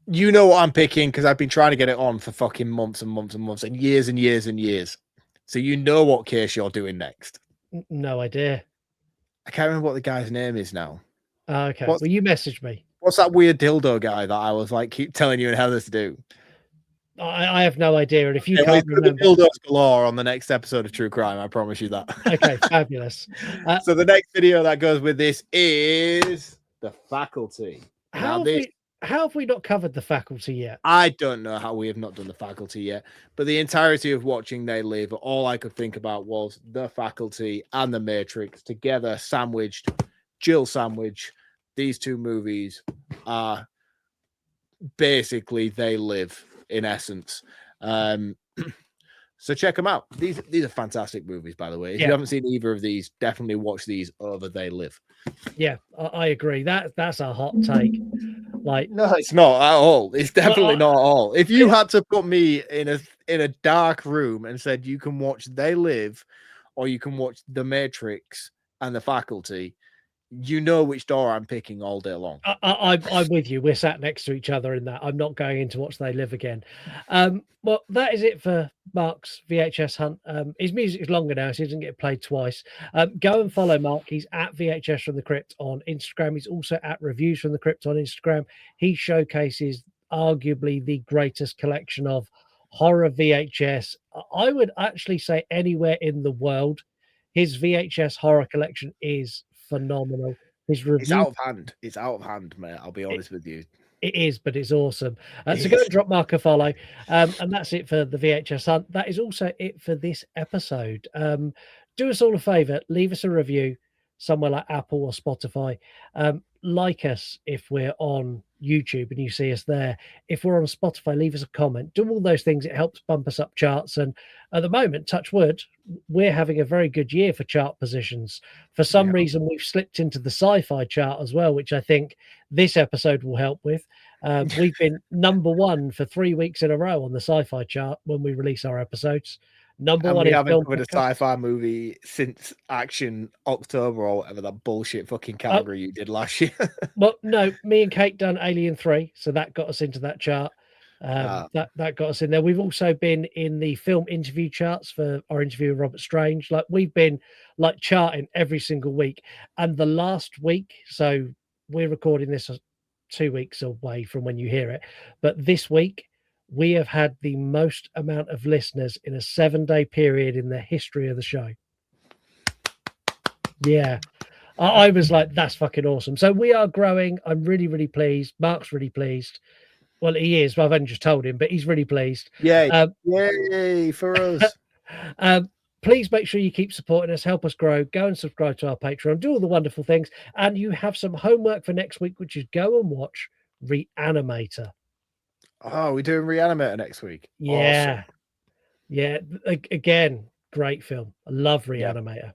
You know what I'm picking, because I've been trying to get it on for fucking months and months and months and years and years and years. So you know what case you're doing next. No idea. I can't remember what the guy's name is now. Okay. Well, you messaged me. What's that weird dildo guy that I was like, keep telling you and Heather to do? I have no idea. And if you can't remember, dildos galore on the next episode of True Crime, I promise you that. Okay, fabulous. So the next video that goes with this is The Faculty. How have we not covered The Faculty yet? I don't know how we have not done The Faculty yet, but the entirety of watching They Live, all I could think about was The Faculty and The Matrix together, sandwiched, Jill sandwich. These two movies are basically They Live in essence. So check them out. These are fantastic movies, by the way. If you haven't seen either of these, definitely watch these over They Live. Yeah, I agree. That's a hot take. Like, no, it's not at all. It's definitely not at all. If you had to put me in a dark room and said you can watch They Live or you can watch The Matrix and The Faculty, you know which door I'm picking all day long. I'm with you. We're sat next to each other in that. I'm not going in to watch They Live again. Well, that is it for Mark's VHS hunt. His music is longer now, so he doesn't get played twice. Go and follow Mark. He's at VHS from the Crypt on Instagram. He's also at Reviews from the Crypt on Instagram. He showcases arguably the greatest collection of horror VHS. I would actually say anywhere in the world. His VHS horror collection is phenomenal. His review, it's out of hand. It's out of hand, mate. I'll be honest with you. It is, but it's awesome. So go and drop Mark a follow. And that's it for the VHS Hunt. That is also it for this episode. Do us all a favor, leave us a review somewhere like Apple or Spotify. Like us if we're on YouTube and you see us there. If we're on Spotify, leave us a comment. Do all those things. It helps bump us up charts. And at the moment, touch wood, we're having a very good year for chart positions. For some reason, we've slipped into the sci-fi chart as well, which I think this episode will help with. We've been number 1 for 3 weeks in a row on the sci-fi chart when we release our episodes. Number and one we in haven't film covered a sci-fi movie since Action October or whatever that bullshit fucking category you did last year. Well, no, me and Kate done Alien 3, so that got us into that chart. That got us in there. We've also been in the film interview charts for our interview with Robert Strange. Like, we've been like charting every single week. And the last week, so we're recording this 2 weeks away from when you hear it, but this week we have had the most amount of listeners in a 7-day period in the history of the show. Yeah. I was like, that's fucking awesome. So we are growing. I'm really, really pleased. Mark's really pleased. Well, he is. Well, I've only just told him, but he's really pleased. Yay. Yay for us. Please make sure you keep supporting us, help us grow. Go and subscribe to our Patreon, do all the wonderful things. And you have some homework for next week, which is go and watch Reanimator. Oh, we're doing Reanimator next week. Yeah. Awesome. Yeah. Again, great film. I love Reanimator.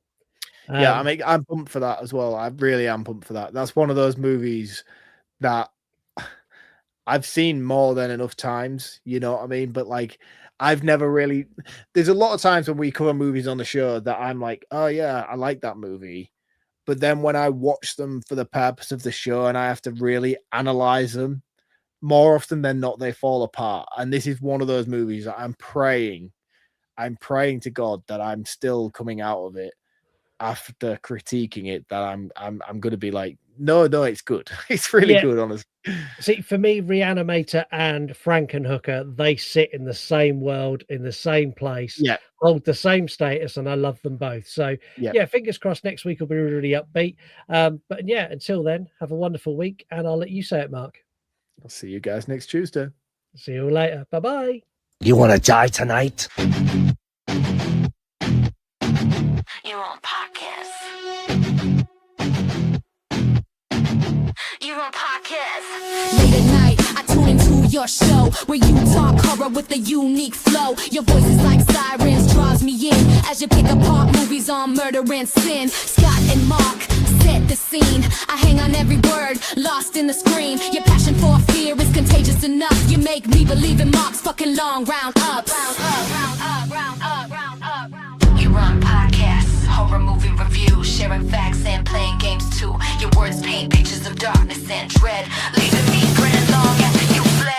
Yeah, I mean, I'm pumped for that as well. I really am pumped for that. That's one of those movies that I've seen more than enough times, you know what I mean? But like, I've never really, there's a lot of times when we cover movies on the show that I'm like, oh yeah, I like that movie. But then when I watch them for the purpose of the show and I have to really analyze them, more often than not, they fall apart. And this is one of those movies that I'm praying to God that I'm still coming out of it after critiquing it, that I'm going to be like, no, it's good. It's really good, honestly. See, for me, Reanimator and Frankenhooker, they sit in the same world, in the same place, hold the same status, and I love them both. So, yeah, fingers crossed next week will be really upbeat. But yeah, until then, have a wonderful week, and I'll let you say it, Mark. I'll see you guys next Tuesday. See you later. Bye-bye. You want to die tonight? You're on podcast. You're on podcast. Late at night, I tune into your show where you talk horror with a unique flow. Your voice is like sirens, draws me in as you pick apart movies on murder and sin. Scott and Mark set the scene. I hang on every word, lost in the screen. Your passion for fear is contagious enough. You make me believe in Mark's fucking long round ups. You're on podcasts, horror movie reviews, sharing facts and playing games too. Your words paint pictures of darkness and dread, leaving me grinning long after you fled.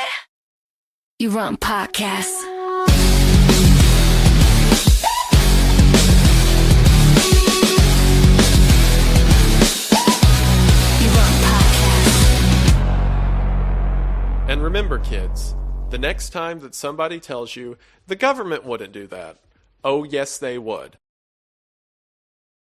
You're on podcasts. And remember, kids, the next time that somebody tells you the government wouldn't do that, oh yes they would.